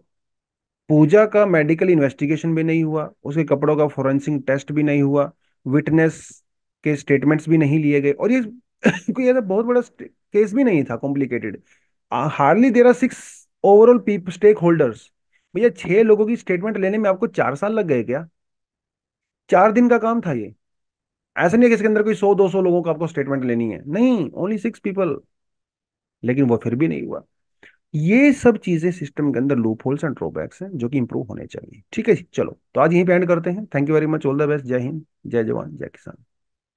पूजा का मेडिकल इन्वेस्टिगेशन भी नहीं हुआ, उसके कपड़ों का फोरेंसिक टेस्ट भी नहीं हुआ, विटनेस के स्टेटमेंट्स भी नहीं लिए गए, और ये कोई ऐसा बहुत बड़ा केस भी नहीं था complicated. Hardly there are 6 overall stakeholders. भैया 6 लोगों की स्टेटमेंट लेने में आपको 4 साल लग गए क्या? 4 दिन का काम था ये। ऐसा नहीं है कि इसके अंदर कोई 100-200 लोगों को आपको स्टेटमेंट लेनी है, नहीं, ओनली 6 पीपल। लेकिन वो फिर भी नहीं हुआ। ये सब चीजें सिस्टम के अंदर लूप होल्स एंड ड्रॉबैक्स हैं जो कि इंप्रूव होने चाहिए। ठीक है जी, चलो तो आज यहीं पे एंड करते हैं। Thank you very much, all the best, जय हिंद, जय जवान, जय किसान।